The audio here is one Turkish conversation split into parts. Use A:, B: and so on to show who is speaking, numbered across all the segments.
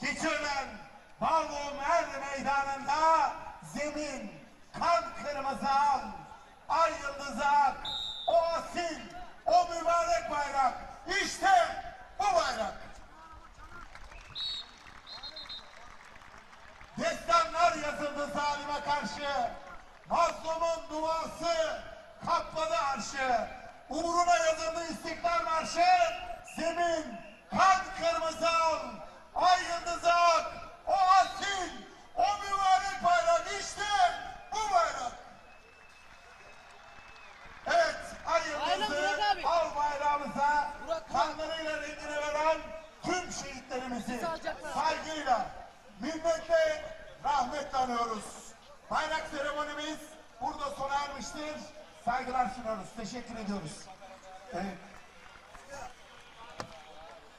A: geçirilen Balmum Er meydanında zemin kan kırmızı al, ay yıldızı ak, o asil, o mübarek bayrak, işte bu bayrak. Destanlar yazıldı zalime karşı, mazlumun duası kapladı arşı, uğruna yazıldı İstiklal Marşı, zemin kan kırmızı al, ay yıldızı ak, o asil, o mübarek bayrak, işte bu bayrak. Evet, ay yıldızı al bayrağımıza kanlarıyla rengini veren tüm şehitlerimizi saygıyla, minnetle, rahmetle anıyoruz. Bayrak seremonimiz burada sona ermiştir. Saygılar sunuyoruz. Teşekkür ediyoruz. Evet.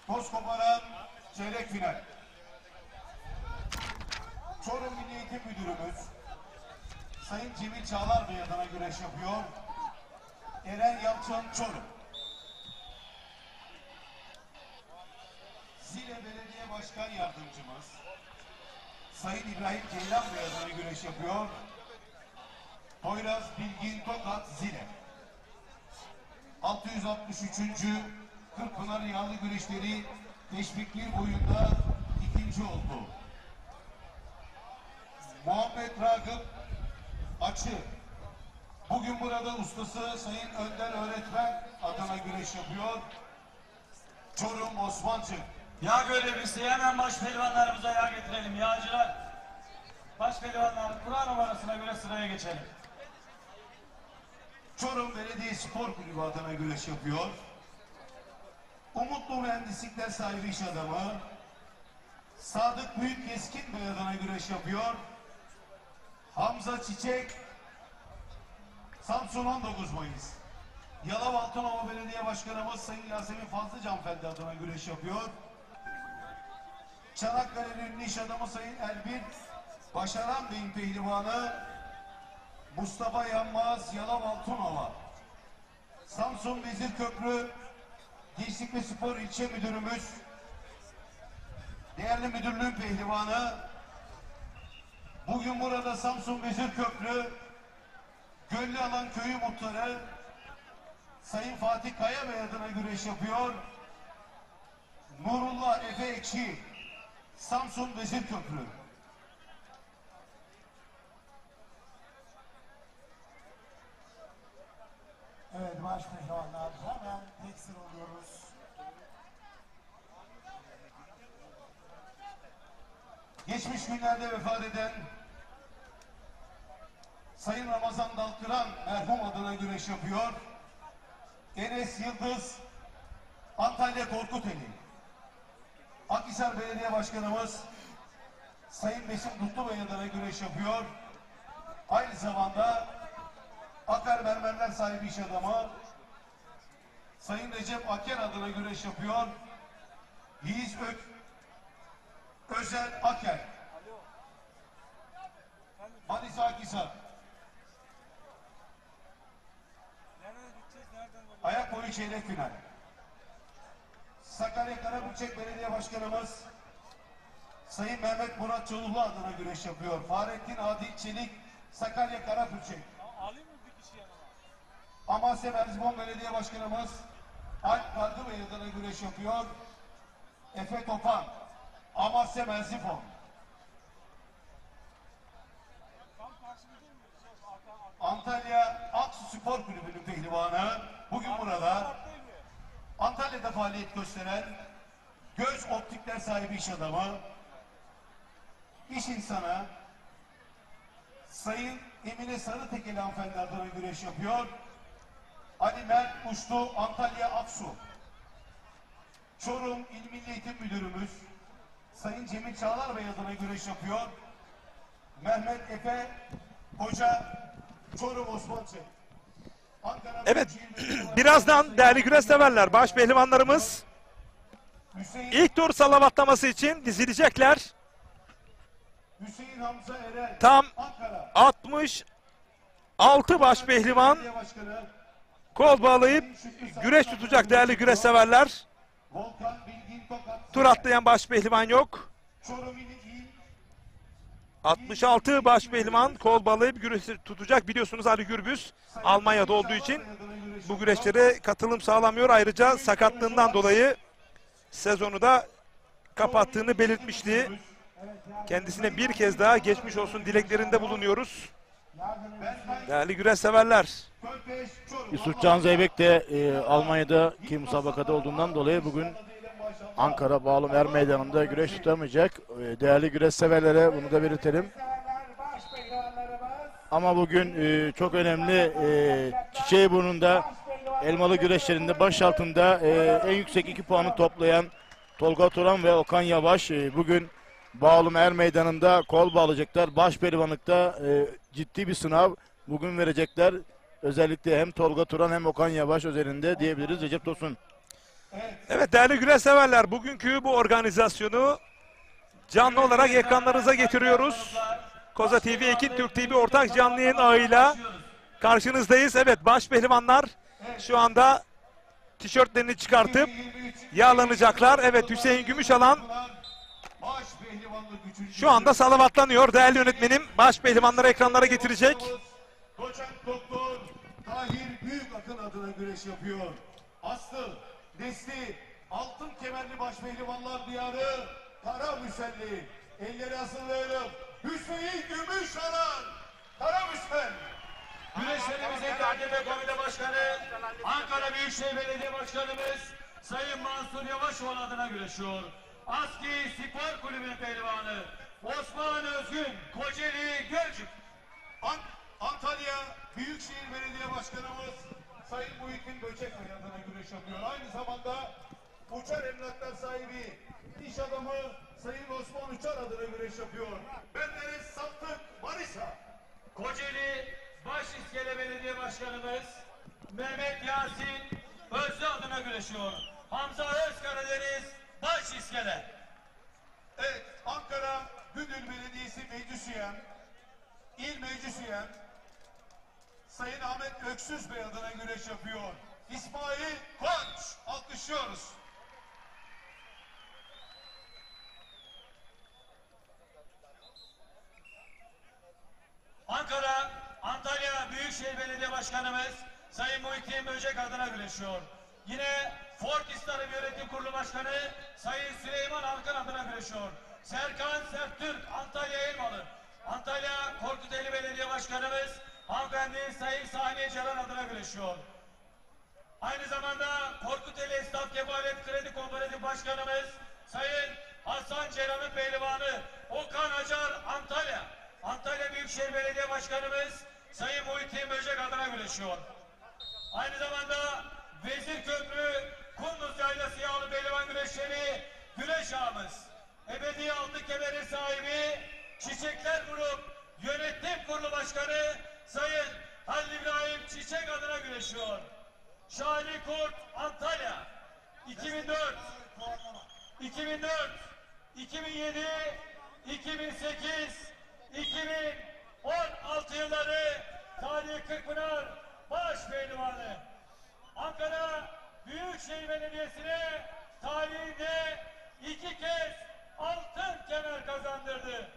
A: Toz koparan çeyrek final. Çorum Milli Eğitim Müdürümüz Sayın Cemil Çağlar Bey adına güreş yapıyor. Eren Yalçın Çorum. Zile Belediye Başkan Yardımcımız Sayın İbrahim Ceylan Bey adına güreş yapıyor. Poyraz Bilgin Tokat Zile. 663. Kırkpınar Yağlı Güreşleri Teşvik 1 boyunda ikinci oldu. Muhammed Ragıp Açı. Bugün burada ustası Sayın Önder Öğretmen adına güreş yapıyor. Çorum Osmancı.
B: Yağ görevlisi hemen baş pehlivanlarımıza yağ getirelim. Yağcılar. Baş pehlivanlar kura numarasına göre sıraya geçelim.
A: Çorum Belediye Spor Kulübü adına güreş yapıyor. Umutlu Mühendislikler sahibi iş adamı Sadık Büyük Keskin Bey adına güreş yapıyor. Hamza Çiçek Samsun 19 Mayıs. Yalova Altınova Belediye Başkanımız Sayın Yasemin Fazlıca Hanımefendi adına güreş yapıyor. Çanakkale'nin ünlü iş adamı Sayın Elbir Başaran Bey'in pehlivanı Mustafa Yanmaz Yalova Altınova. Samsun Vezirköprü Gençlik ve Spor İlçe Müdürümüz değerli müdürlüğün pehlivanı bugün burada Samsun Vezirköprü Göllüalan Köyü Muhtarı Sayın Fatih Kaya Bey adına güreş yapıyor. Nurullah Efe Ekşi Samsun Vezirköprü. Evet, baş pehlivanlar hemen tekstil oluyoruz. Geçmiş günlerde vefat eden Sayın Ramazan Dalkıran merhum adına güreş yapıyor. Enes Yıldız Antalya Korkuteli. Akhisar Belediye Başkanımız Sayın Besim Mutlu Bey adına güreş yapıyor. Aynı zamanda Akar Mermerler sahibi iş adamı Sayın Recep Aker adına güreş yapıyor. Yiğiz Özel Aker. Manisa Akhisar. Ayak boyu çeyrek final. Sakarya Karabükçek Belediye Başkanımız Sayın Mehmet Murat Çoluklu adına güreş yapıyor. Fahrettin Adil Çelik Sakarya Karabükçek. Amasya Merzibon Belediye Başkanımız Alp Kargı Bey adına güreş yapıyor. Efe Topan Amasya Merzibon. Antalya Aksu Spor Kulübü'nün pehlivanı bugün burada Antalya'da faaliyet gösteren göz optikler sahibi iş adamı, iş insanı Sayın Emine Sarıtekeli hanımefendi adına güreş yapıyor. Ali Mert Uçlu Antalya Aksu. Çorum İl Milli Eğitim Müdürümüz Sayın Cemil Çağlar Bey adına güreş yapıyor. Mehmet Efe Hoca Çorum Osmanlı.
C: Evet, birazdan değerli güreş severler, baş pehlivanlarımız ilk tur salavatlaması için dizilecekler.
A: Hüseyin Hamza Eren,
C: Tam
A: Ankara.
C: 66 baş pehlivan kol bağlayıp güreş tutacak değerli güreş severler.
A: Volkan Bilgin Tokat.
C: Tur atlayan baş pehlivan yok.
A: Çorum İl
C: 66 baş pehlivan kol bağlayıp güreş tutacak. Biliyorsunuz Ali Gürbüz Almanya'da olduğu için bu güreşlere katılım sağlamıyor. Ayrıca sakatlığından dolayı sezonu da kapattığını belirtmişti. Kendisine bir kez daha geçmiş olsun dileklerinde bulunuyoruz. Değerli güreş severler.
D: Yusuf Can Zeybek de Almanya'daki müsabakada olduğundan dolayı bugün Ankara Bağlum Er Meydanı'nda güreş tutamayacak. Değerli güreş severlere bunu da belirtelim. Ama bugün çok önemli Çiçeğiburnu'nda elmalı güreşlerinde baş altında en yüksek 2 puanı toplayan Tolga Turan ve Okan Yavaş bugün Bağlum Er Meydanı'nda kol bağlayacaklar. Baş pehlivanlıkta ciddi bir sınav bugün verecekler. Özellikle hem Tolga Turan hem Okan Yavaş özelinde diyebiliriz. Recep Tosun.
C: Evet değerli güreş severler, bugünkü bu organizasyonu canlı olarak ekranlarınıza getiriyoruz. Koza TV, Ekin Türk TV ortak canlı yayın ağıyla karşınızdayız. Evet, baş pehlivanlar şu anda tişörtlerini çıkartıp yağlanacaklar. Evet, Hüseyin Gümüşalan şu anda salavatlanıyor. Değerli yönetmenim baş pehlivanları ekranlara getirecek.
A: Doçent Doktor Tahir Büyükakın adına güreş yapıyor. Aslı, Nesli, altın kemerli başpehlivanlar diyarı, Karamüselli. Elleri hazırlayalım. Hüseyin Gümüşalan, Karamüsel.
B: Güreşlerimizin AKP Komite Başkanı, Ankara Büyükşehir Belediye Başkanımız Sayın Mansur Yavaşoğlu adına güreşiyor. ASKİ Spor Kulübü'nün pehlivanı Osman Özgün, Kocaeli Gölcük.
A: Antalya Büyükşehir Belediye Başkanımız Sayın Muhittin Böcekbey adına güreş yapıyor. Aynı zamanda Uçar Emlaklar sahibi iş adamı Sayın Osman Uçar adına güreş yapıyor. Bendeniz Sattık Manisa.
B: Kocaeli Başiskele Belediye Başkanımız Mehmet Yasin Özlü adına güreşiyor. Hamza Özkaradeniz Başiskele.
A: Evet, Ankara Güdül Belediyesi Meclis Üyem, İl Meclis Üyem Sayın Ahmet Öksüz Bey adına güreş yapıyor. İsmail Koç, alkışlıyoruz.
B: Ankara, Antalya Büyükşehir Belediye Başkanımız Sayın Muhittin Böcek adına güreşiyor. Yine Ford Tarım Yönetim Kurulu Başkanı Sayın Süleyman Alkan adına güreşiyor. Serkan Serttürk, Antalya Elmalı. Antalya Korkuteli Belediye Başkanımız hanımefendi Sayın Saniye Ceren adına güreşiyor. Aynı zamanda Korkuteli Esnaf Kefalet Kredi Kooperatif Başkanımız Sayın Hasan Ceren'in pehlivanı Okan Acar Antalya. Antalya Büyükşehir Belediye Başkanımız Sayın Muhittin Böcek adına güreşiyor. Aynı zamanda Vezirköprü Kunduz Yaylası Yağlı Pehlivan Güreşleri güreş ağamız. Ebedi Altın Kemeri sahibi Çiçekler Grup Yönetim Kurulu Başkanı Sayın Halil İbrahim Çiçek adına güreşiyor. Şahli Kurt Antalya 2004, 2007, 2008, 2016 yılları Salih Kırkpınar baş pehlivanı. Ankara Büyükşehir Belediyesi'ne tarihinde 2 kez altın kemer kazandırdı.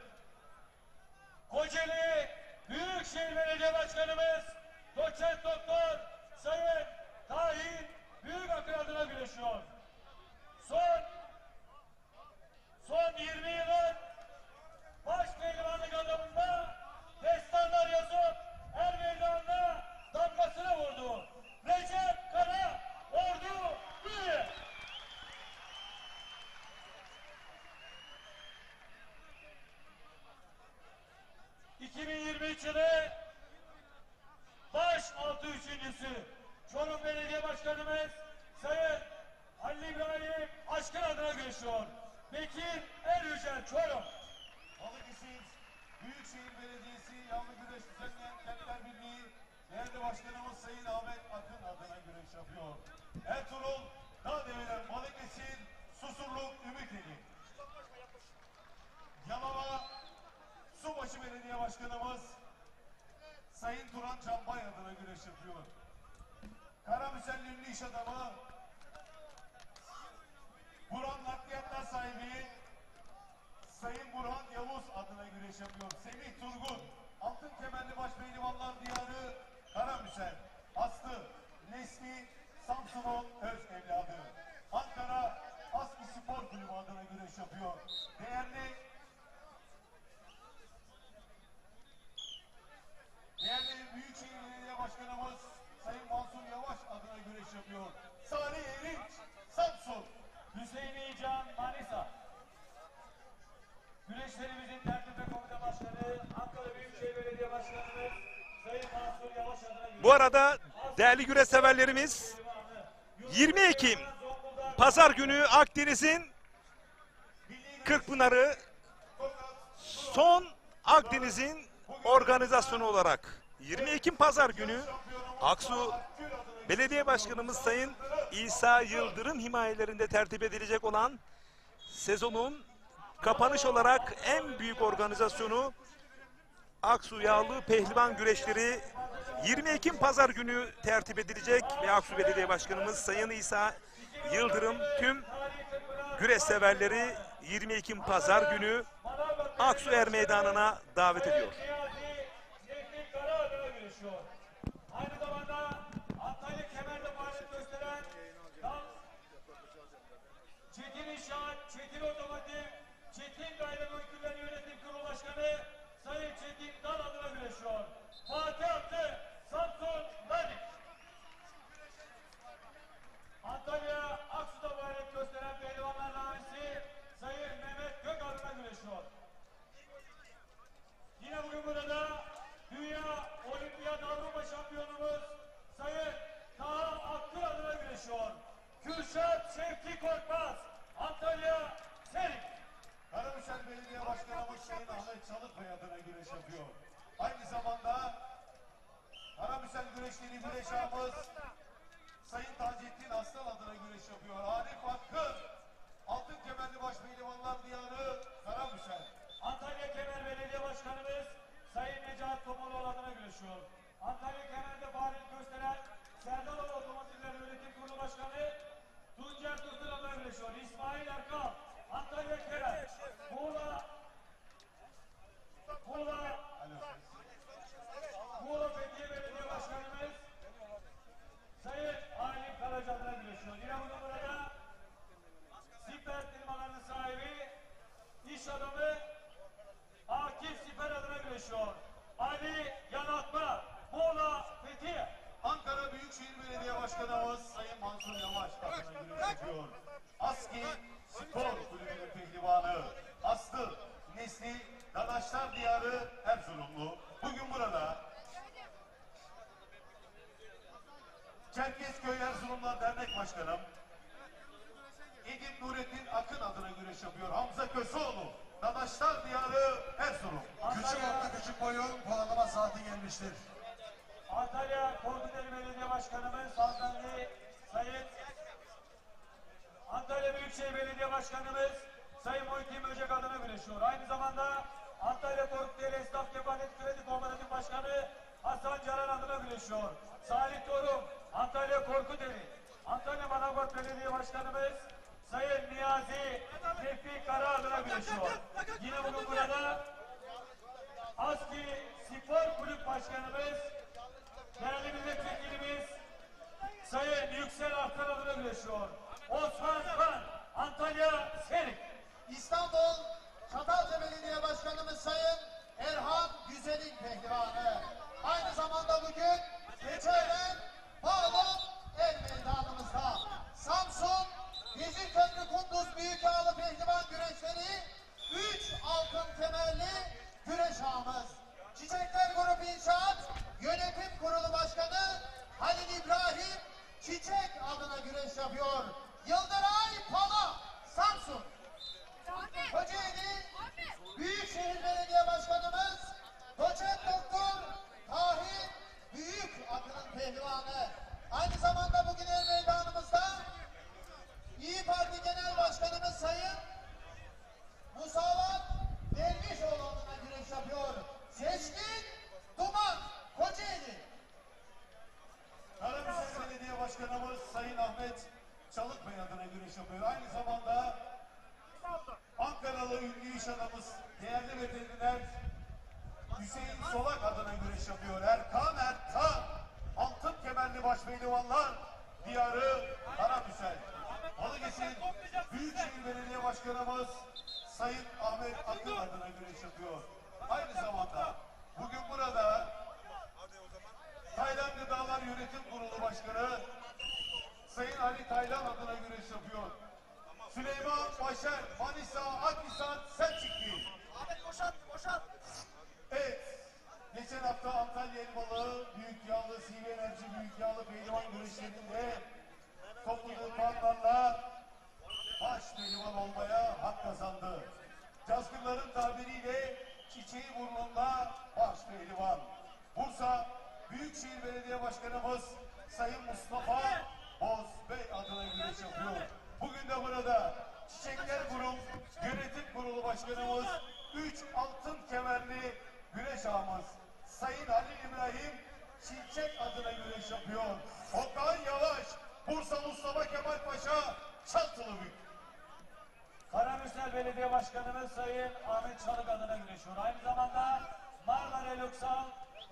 B: Kocaeli Büyükşehir Belediye Başkanımız Doçent Doktor Sayın Tahir Büyükakın adına güreşiyor. Son 20 yılın baş pehlivanlık adamında destanlar yazıp her meydanına damgasını vurdu. Recep Kara Ordu Büyük. ...2023 yılı baş altı üçüncüsü Çorum Belediye Başkanımız Sayın Halil İbrahim Aşkın adına güreşiyor. Bekir Eryücel Çorum.
A: Balıkesir Büyükşehir Belediyesi Yağlı Güreş Düzenleyen Kentler Birliği değerli başkanımız Sayın Ahmet Akın adına güreş yapıyor. Ertuğrul Dağdeviren Balıkesir Susurluk Ümiteli. Yalova Subaşı Belediye Başkanımız Sayın Turan Canbay adına güreş yapıyor. Karamüselli ünlü iş adamı Buran Nakliyatlar sahibi Semih Turgut, Altın Kemerli Başpehlivanlar Diyarı Karamüsel, Aslı, Nesli, Samsun'un öz evladı. Ankara Aski Spor Kulübü adına güreş yapıyor. Değerli Büyükşehir Belediye Başkanımız Sayın Mansur Yavaş adına güreş yapıyor. Salih Erinç, Samsun.
B: Hüseyin İcan, Manisa. Güreşlerimizin tertip ve komite başkanı, Ankara Büyükşehir Belediye Başkanımız Sayın Mansur Yavaş adına güreş.
C: Bu arada değerli güreş severlerimiz 20 Ekim Pazar günü Akdeniz'in Kırkpınarı son Akdeniz'in organizasyonu olarak 20 Ekim Pazar günü Aksu Belediye Başkanımız Sayın İsa Yıldırım himayelerinde tertip edilecek olan sezonun kapanış olarak en büyük organizasyonu Aksu Yağlı Pehlivan Güreşleri 20 Ekim Pazar günü tertip edilecek ve Aksu Belediye Başkanımız Sayın İsa Yıldırım tüm güreş severleri 20 Ekim Pazar günü Aksu Er Meydanı'na davet ediyor.
B: Aynı zamanda Antalya Kemer'de faaliyet gösteren Çetin İnşaat, Çetin Otomotiv, Çetin Gayrimenkul Öyküleri Yönetim Kurulu Başkanı Sayın Çetin Dal adına güreşiyor. Fatih Attı, Samsun, Ladik. Antalya Aksu'da faaliyet gösteren pehlivanlar namisi Sayın Mehmet Gök adına güreşiyor. Yine bugün burada Dünya Olimpiyat Avrupa Şampiyonumuz Sayın Taha Akkır adına güreşiyor. Kürşat Şevki Korkmaz, Antalya Serik.
A: Karamüsel Belediye Başkanımız Sayın Ahmet Çalıkbay adına güreş yapıyor. Aynı zamanda Karamüsel Güreşleri güreş ağamız Sayın Taceddin Aslan adına güreş yapıyor. Arif Hakkı, Altın Kemerli Başpehlivanlar Diyarı Karamüsel.
B: Antalya Kemer Belediye Başkanımız Sayın Necat Topaloğlu adına güreşiyor. Antalya Kemer'de faaliyet gösteren Serdaloğlu Otomotivler Yönetim Kurulu Başkanı Tuncer Tursun adına güreşiyor. İsmail Erkal, Antalya Kemer, Muğla Fethiye Belediye Başkanımız Sayın Halim Karaca adına güreşiyor. Yine bugün burada Siper firmalarının sahibi, iş adamı Akif Siper adına güreşiyor. Ali Yanatma, Muğla Fethiye.
A: Ankara Büyükşehir Belediye Başkanımız Sayın Mansur Yavaş adına güreş yapıyor. Aski Spor Kulübü'nün pehlivanı Aslı, Nesli, Dadaşlar Diyarı Erzurumlu. Bugün burada Çerkezköy Erzurumlar Dernek Başkanım Edip Nurettin Akın adına güreş yapıyor. Hamza Köseoğlu, Dadaşlar Diyarı Erzurum.
B: Küçük orta
A: küçük boyun puanlama saati gelmiştir.
B: Antalya Korkuteli Belediye Başkanımız Hanımefendi Sayın Antalya Büyükşehir Belediye Başkanımız Sayın Muhittin Böcek adına güreşiyor. Aynı zamanda Antalya Korkuteli Esnaf Kefalet Kredi Kooperatif Başkanı Hasan Canan adına güreşiyor. Salih Torun, Antalya Korkuteli, Antalya Manavgat Belediye Başkanımız Sayın Niyazi Tevfik Kara adına güreşiyor. Yine bugün burada Aski Spor Kulüp Başkanımız değerli milletvekilimiz Sayın Yüksel Aktar adına güreşiyor. Osman Kan, Antalya Serik.
E: İstanbul Çatalca Belediye Başkanımız Sayın Erhan Güzel'in pehlivanı. Aynı zamanda bugün Keçiören Bağlam El Meydanımızda Samsun Yeşilköprü Kunduz Büyük Ağlı Pehlivan Güreşleri 3 altın kemerli güreş ağamız. Çiçekler Grup İnşaat Yönetim Kurulu Başkanı Halil İbrahim Çiçek adına güreş yapıyor. Yıldıray Pala Samsun. Kocaeli Büyükşehir Belediye Başkanımız Doçent Doktor Tahir Büyük Akın'ın pehlivanı. Aynı zamanda bugün el meydanımızda İYİ Parti Genel Başkanımız Sayın Musavat Dervişoğlu adına güreş yapıyor. Seçkin Duman Kocaeli.
A: Karamüsel Belediye Başkanımız Sayın Ahmet Çalıkbay adına güreş yapıyor. Aynı zamanda Ankaralı ünlü iş adamımız, değerli veteriner Hüseyin Solak adına güreş yapıyor. Erkan Ertan. Altın kemerli başpehlivanlar diyarı Karamüsel. Balıkesir Büyükşehir Belediye Başkanımız Sayın Ahmet Akın adına güreş yapıyor. Aynı zamanda bugün burada Taylan Gıdalar Yönetim Kurulu Başkanı Sayın Ali Taylan adına güreş yapıyor. Süleyman Başer, Manisa, Akhisar, Selçuklu. Evet. Geçen hafta Antalya Elmalı, Büyük Yağlı, CV Enerji Büyük Yağlı pehlivan güreşlerinde topladığı puanlarla baş pehlivan olmaya hak kazandı. Cazgırların tabiriyle çiçeği burnunda baş pehlivan. Bursa Büyükşehir Belediye Başkanımız Sayın Mustafa Bozbey adına güreş yapıyor. Bugün de burada Çiçekler Grup Yönetim Kurulu Başkanımız 3 altın kemerli güreş ağamız Sayın Halil İbrahim Çiçek adına güreş yapıyor. Okan Yavaş, Bursa Mustafa Kemal Paşa, Çaltılıbük.
B: Karamürsel Belediye Başkanımız Sayın Ahmet Çalık adına güreşiyor. Aynı zamanda Marmara Löksal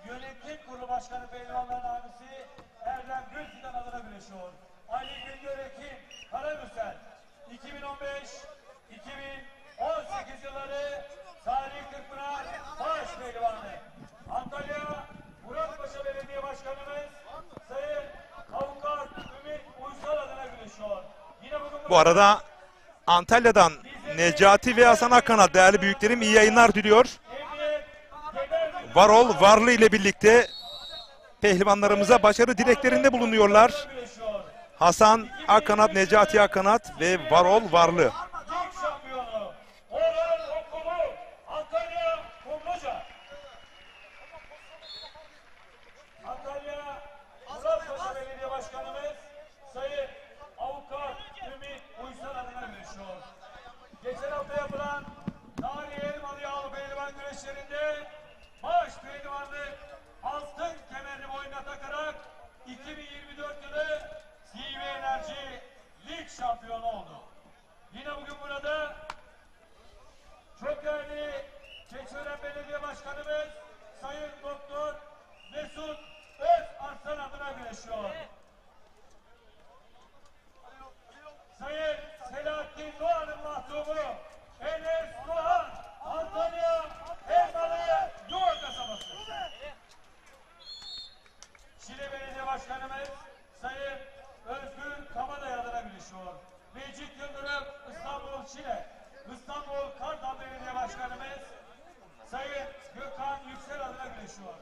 B: Yönetim Kurulu Başkanı Pehlivanların abisi Erdem Gülfidan adına güreşiyor. Ali Güngör Ekim Karamürsel 2015-2018 yılları Salih Kırkpınar baş pehlivanı. Antalya Muratpaşa Belediye Başkanımız Sayın Avukat Ümit Uysal adına güreşiyor. Yine bugün
C: Bu arada Antalya'dan Necati ve Hasan Akkan'a değerli büyüklerim iyi yayınlar diliyor. Varol Varlı ile birlikte pehlivanlarımıza başarı dileklerinde bulunuyorlar. Hasan Akkanat, Necati Akkanat ve Varol Varlı.
B: Lig şampiyonu Orhan Okulu Antalya Kumluca. Antalya Muratpaşa Belediye Başkanımız Sayın Avukat Ümit Uysal adına güreşiyor. Geçen hafta yapılan Tarihi Elmalı Yağlı Pehlivan güreşlerinde baş pehlivanlık altın kemerini boynuna takarak 2024 yılı CV Enerji Lig şampiyonu oldu. Yine bugün burada çok değerli Keçiören Belediye Başkanımız Sayın Doktor Mesut Özarslan adına güreşiyor. Sayın Selahattin Doğan'ın mahtubu Enes Doğan Antalya Elmalı Yuva kasabası. Şile Belediye Başkanımız Sayın Özgür Kabadayı adına güreşiyor. Mecit Yıldırım İstanbul Şile. İstanbul Kartal Belediye Başkanımız Sayın Gökhan Yüksel adına güreşiyor.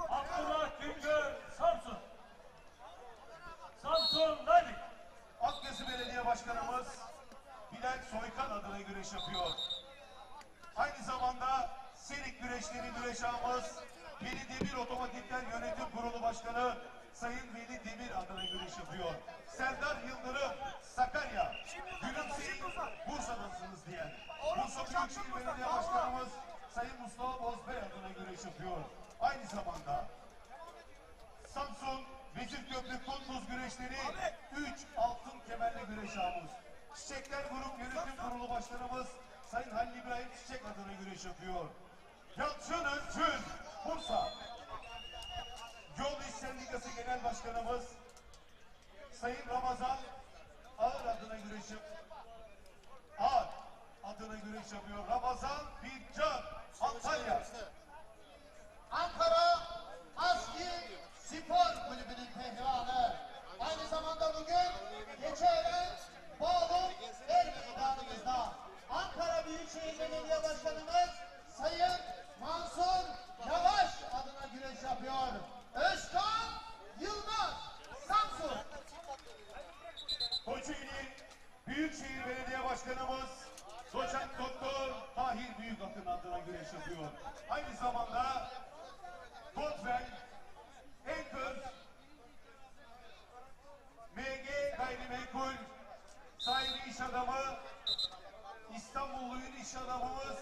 B: Abdullah Güngör Samsun. Samsun Nalik.
A: Akgözü Belediye Başkanımız Bilal Soykan adına güreş yapıyor. Aynı zamanda Serik Güreşleri güreş ağamız Veli Demir Otomotivler Yönetim Kurulu Başkanı Sayın Veli Demir adına güreş yapıyor. Serdar Yıldırım Sakarya. Gülümseyin Bursa'dasınız diyen. Bursa Büyükşehir Belediye Başkanımız Sayın Mustafa Bozbey adına güreş yapıyor. Aynı zamanda Samsun Vezirköprü Kunduz güreşleri 3 altın kemerli güreş ağımız. Çiçekler Grup Yönetim Kurulu Başkanımız Sayın Halil İbrahim Çiçek adına güreş yapıyor. Yalçın Özçün Bursa. Yol İş Sendikası Genel Başkanımız Sayın Ramazan Ağır adına güreş yapıyor. Ramazan Bircan Antalya.
E: Ankara Aski Spor Kulübü'nün pehlivanı. Aynı zamanda bugün Keçiören Bağlı El Meydanımızda Ankara Büyükşehir Belediye Başkanımız Sayın Mansur Yavaş adına güreş yapıyor. Özkan Yılmaz Samsun.
A: Kocaeli Büyükşehir Belediye Başkanımız Doçent Doktor Tahir Büyükakın adına güreş yapıyor. Aynı zamanda Godfrey Anchor MG Gayrimenkul sahibi iş adamı İstanbulluyun iş adamımız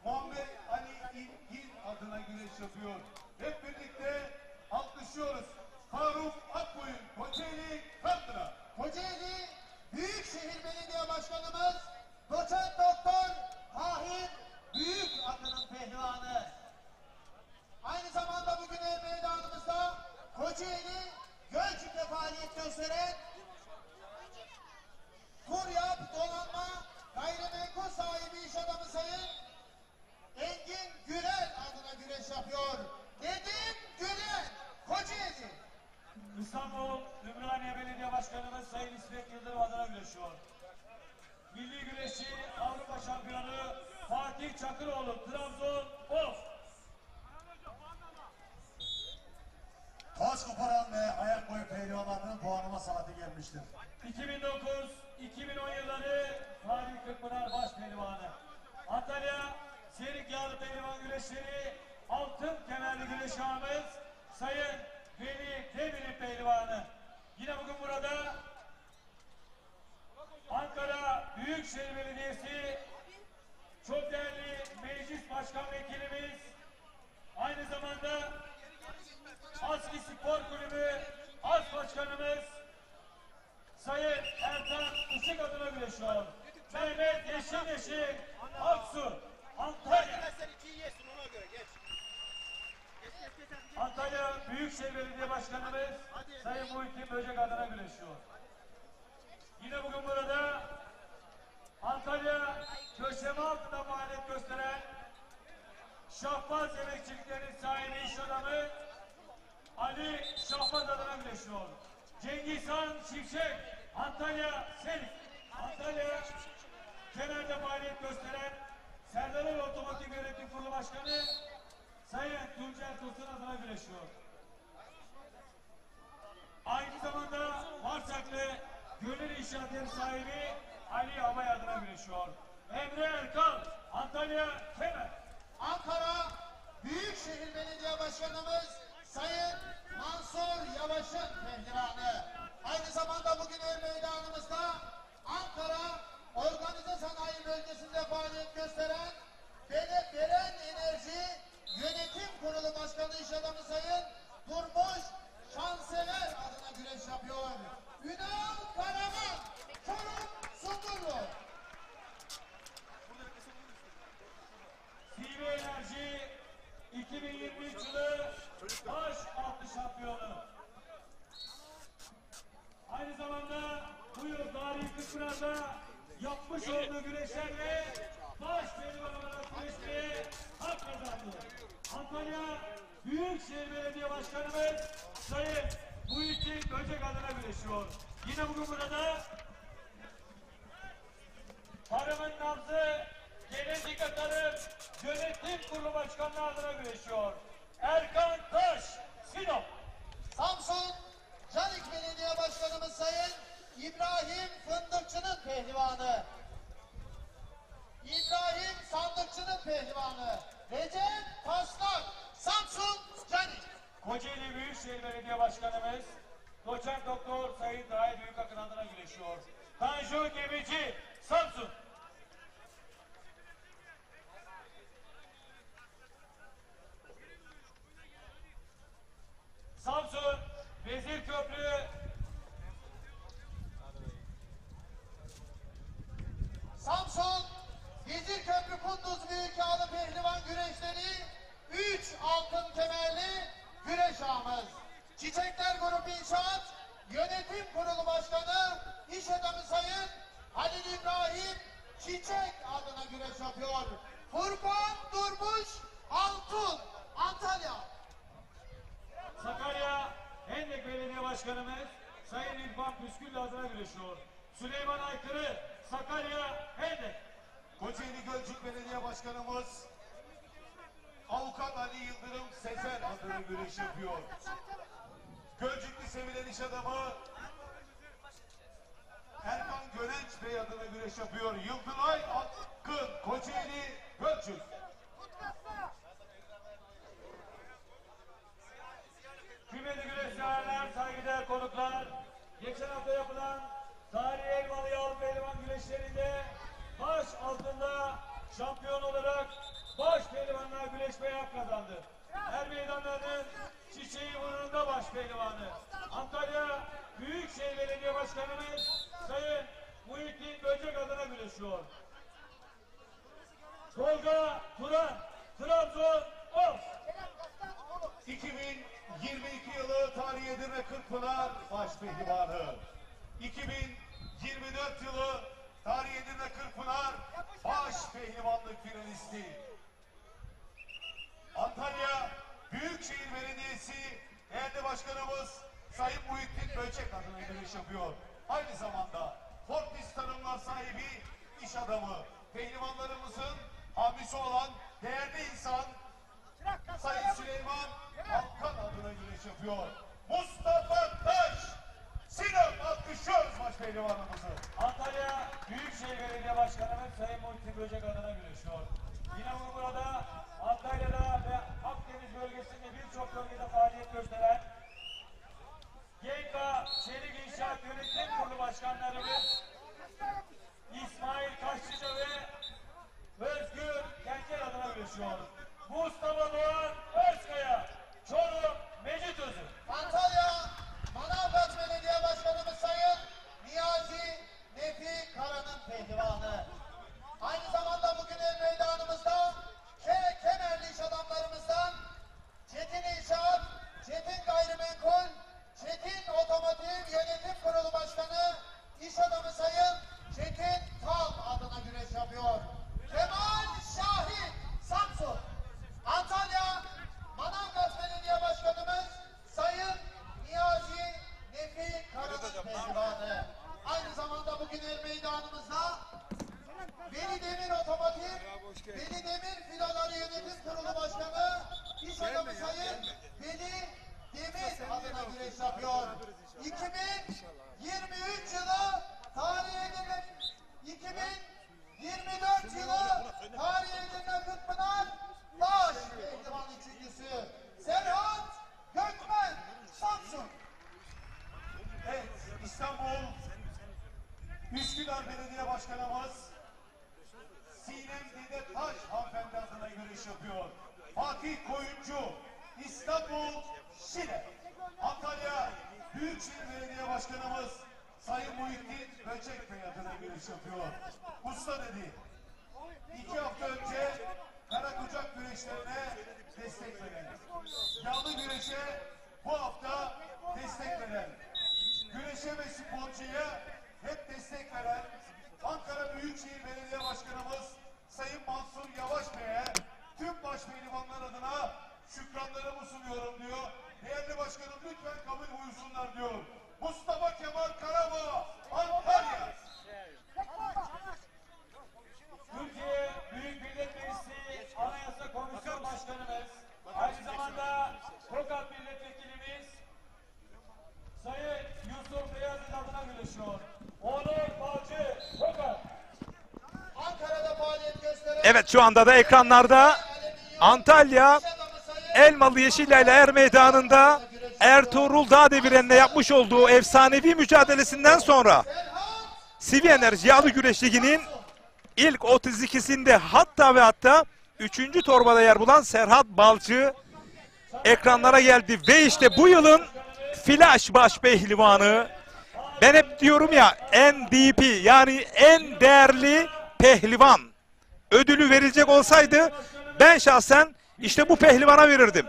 A: Muhammed Ali İlgin adına güreş yapıyor. Hep birlikte alkışlıyoruz. Faruk Akboyun, Kocaeli Kandıra.
E: Kocaeli Büyükşehir Belediye Başkanımız Doçent Doktor Tahir Büyükakın'ın pehlivanı.
B: Fatih Çakıroğlu, Trabzon, Of.
A: Taş koparan ve ayak boyu pehlivanlarının puanlama saati gelmiştir.
B: 2009-2010 yılları Fatih Kırkpınar baş pehlivanı. Antalya Serik Yağlı Pehlivan Güreşleri altın kemerli güreş ağamız Sayın Veli Demir'in pehlivanı. Yine bugün burada Ankara Büyükşehir Belediyesi çok değerli meclis başkan vekilimiz, aynı zamanda ASKİ Spor Kulübü AS Başkanımız Sayın Ertan Işık adına güreşiyor. Mehmet Yeşil Aksu, Antalya. Antalya Büyükşehir Belediye Başkanımız Sayın Muhittin Böcek adına güreşiyor. Yine bugün burada Antalya köşeme altında faaliyet gösteren Şahbaz Yemekçiliklerinin sahibi iş adamı Ali Şahbaz adına güreşiyor. Cengizhan Şimşek, Antalya Selik. Antalya kenarda faaliyet gösteren Serdaroğlu Otomotiv Yönetim Kurulu Başkanı Sayın Tuncel Tosun adına güreşiyor. Aynı zamanda Marsaklı Gönül İnşaatları sahibi Ali Abay adına güreşiyor. Emre Erkal, Antalya Kemer.
E: Ankara Büyükşehir Belediye Başkanımız Sayın Mansur Yavaş'ın pehlivanı. Aynı zamanda bugün ev meydanımızda Ankara Organize Sanayi Bölgesi'nde faaliyet gösteren Beren Enerji Yönetim Kurulu Başkanı İş Adamı Sayın Durmuş Şansever adına güreş yapıyor. Ünal Karaman, Çorum Sundurlu.
B: CV Enerji 2023 yılı baş altı şampiyonu. Aynı zamanda bu yıl Tarihi Kırkpınar'da yapmış olduğu güreşlerle baş pehlivan olarak güreşmeye hak kazandı. Antalya Büyükşehir Belediye Başkanımız Sayın Muhittin Böcek adına güreşiyor. Yine bugün burada Tarımın Nabzı Genetik Tarım Yönetim Kurulu Başkanlığı adına güreşiyor. Erkan Taş, Sinop.
E: Samsun Canik Belediye Başkanımız Sayın İbrahim Fındıkçı'nın pehlivanı. İbrahim Sandıkçı'nın pehlivanı. Recep Taslak, Samsun Canik.
B: Kocaeli Büyükşehir Belediye Başkanımız Doçent Doktor Sayın Dahi Büyükakın adına güreşiyor. Tanju Gemici, Samsun. Samsun Vezirköprü
E: Samsun Vezirköprü Kunduz Büyükağlı Pehlivan Güreşleri 3 altın kemerli güreş ağımız. Çiçekler Grup İnşaat Yönetim Kurulu Başkanı İş Adamı Sayın Halil İbrahim Çiçek adına güreş yapıyor. Furkan Durmuş Altun, Antalya.
B: Sakarya Hendek Belediye Başkanımız Sayın İrfan Püskül adına güreşiyor. Süleyman Aykırı, Sakarya Hendek.
A: Kocaeli Gölcük Belediye Başkanımız Avukat Ali Yıldırım Sezer adına güreş yapıyor. Gölcüklü sevilen iş adamı Erkan Gönenç Bey adına güreş yapıyor. Yıldıray Akın, Kocaeli Gölcük.
B: Kıymetli güreşçiler, saygıdeğer konuklar, geçen hafta yapılan Tarihi Elmalı Yağlı Pehlivan güreşlerinde baş altında şampiyon olarak baş pehlivanlar güreşmeye hak kazandı. Her meydanlarının çiçeği burnunda baş pehlivanı. Antalya Büyükşehir Belediye Başkanımız Sayın Muhittin Böcek adına güreşiyor. Tolga Turan, Trabzon, Of.
A: 2022 yılı Tarihi Edirne Kırkpınar baş pehlivanı. 2024 yılı Tarihi Edirne Kırkpınar baş pehlivanlık finalisti. Antalya Büyükşehir Belediyesi değerli başkanımız Sayın Muhittin Böcek adına güreş yapıyor. Aynı zamanda Fortis Tarımlar sahibi iş adamı pehlivanlarımızın hamisi olan değerli insan Sayın Süleyman Alkan adına güreş yapıyor. Mustafa Taş. Sinop, alkışlıyoruz baş pehlivanımızı.
B: Antalya Büyükşehir Belediye Başkanımız Sayın Muhittin Böcek adına güreşiyor. Yine burada Antalya'da ve Akdeniz bölgesinde birçok bölgede faaliyet gösteren Genka Çelik İnşaat Yönetim Kurulu Başkanlarımız İsmail Kaşçıca ve Özgür Kenker adına güreşiyor. Mustafa Doğan Özkaya, Çorum Mecitözü.
E: Antalya Manavgat Belediye Başkanımız Sayın Niyazi Nefi Kara'nın pehlivanı. Aynı zamanda bugün el meydanımızda Kemerli iş adamlarımızdan Çetin İnşaat, Çetin Gayrimenkul, Çetin Otomotiv Yönetim Kurulu Başkanı İş Adamı Sayın Çetin Tal adına güreş yapıyor. Kemal Şahin Samsun. Antalya Manavgat Belediye Başkanımız Sayın Niyazi Nefi Kara'nın pehlivanı. Aynı zamanda bugün el meydanımızda Veli Demir Otomotiv, Veli Demir Filoları Yönetim Kurulu Başkanı İş Adamı Sayın Veli Demir adına güreş yapıyor. 2023 yılı tarih edilen 2024 yılı tarih edilen Kırkpınar Taş pehlivan üçüncüsü Serhat Gökmen Samsun.
A: Evet, İstanbul Üsküdar Belediye Başkanımız Sinem Dede Taş hanımefendi adına güreş yapıyor. Fatih Koyuncu, İstanbul Şile. Antalya Büyükşehir Belediye Başkanımız Sayın Muhittin Böcekbey adına güreş yapıyor. Usta dedi. 2 hafta önce Karakucak güreşlerine destek veren, yağlı güreşe bu hafta destek veren, güreşe ve sporcuya hep destek veren Ankara Büyükşehir Belediye Başkanımız Sayın Mansur Yavaş Bey'e tüm baş pehlivanlar adına şükranlarımı sunuyorum diyor. Değerli başkanım lütfen kabul buyursunlar diyor. Mustafa Kemal Karabağ, Antalya.
B: Türkiye Büyük Millet Meclisi Anayasa Komisyon Başkanımız, aynı zamanda Tokat Milletvekilimiz Sayın Yusuf Beyazıt adına güreşiyor. Onur Balcı, Tokat.
E: Ankara'da faaliyet gösteren
C: Evet, şu anda da ekranlarda Antalya Elmalı Yeşilyayla Er Meydanı'nda Ertuğrul Dağdeviren'le yapmış olduğu efsanevi mücadelesinden sonra Sivi Enerji Yağlı Güreş Ligi'nin ilk 32'sinde hatta ve hatta 3. torbada yer bulan Serhat Balcı ekranlara geldi. Ve işte bu yılın flash baş pehlivanı, ben hep diyorum ya NDP yani en değerli pehlivan ödülü verilecek olsaydı ben şahsen işte bu pehlivana verirdim.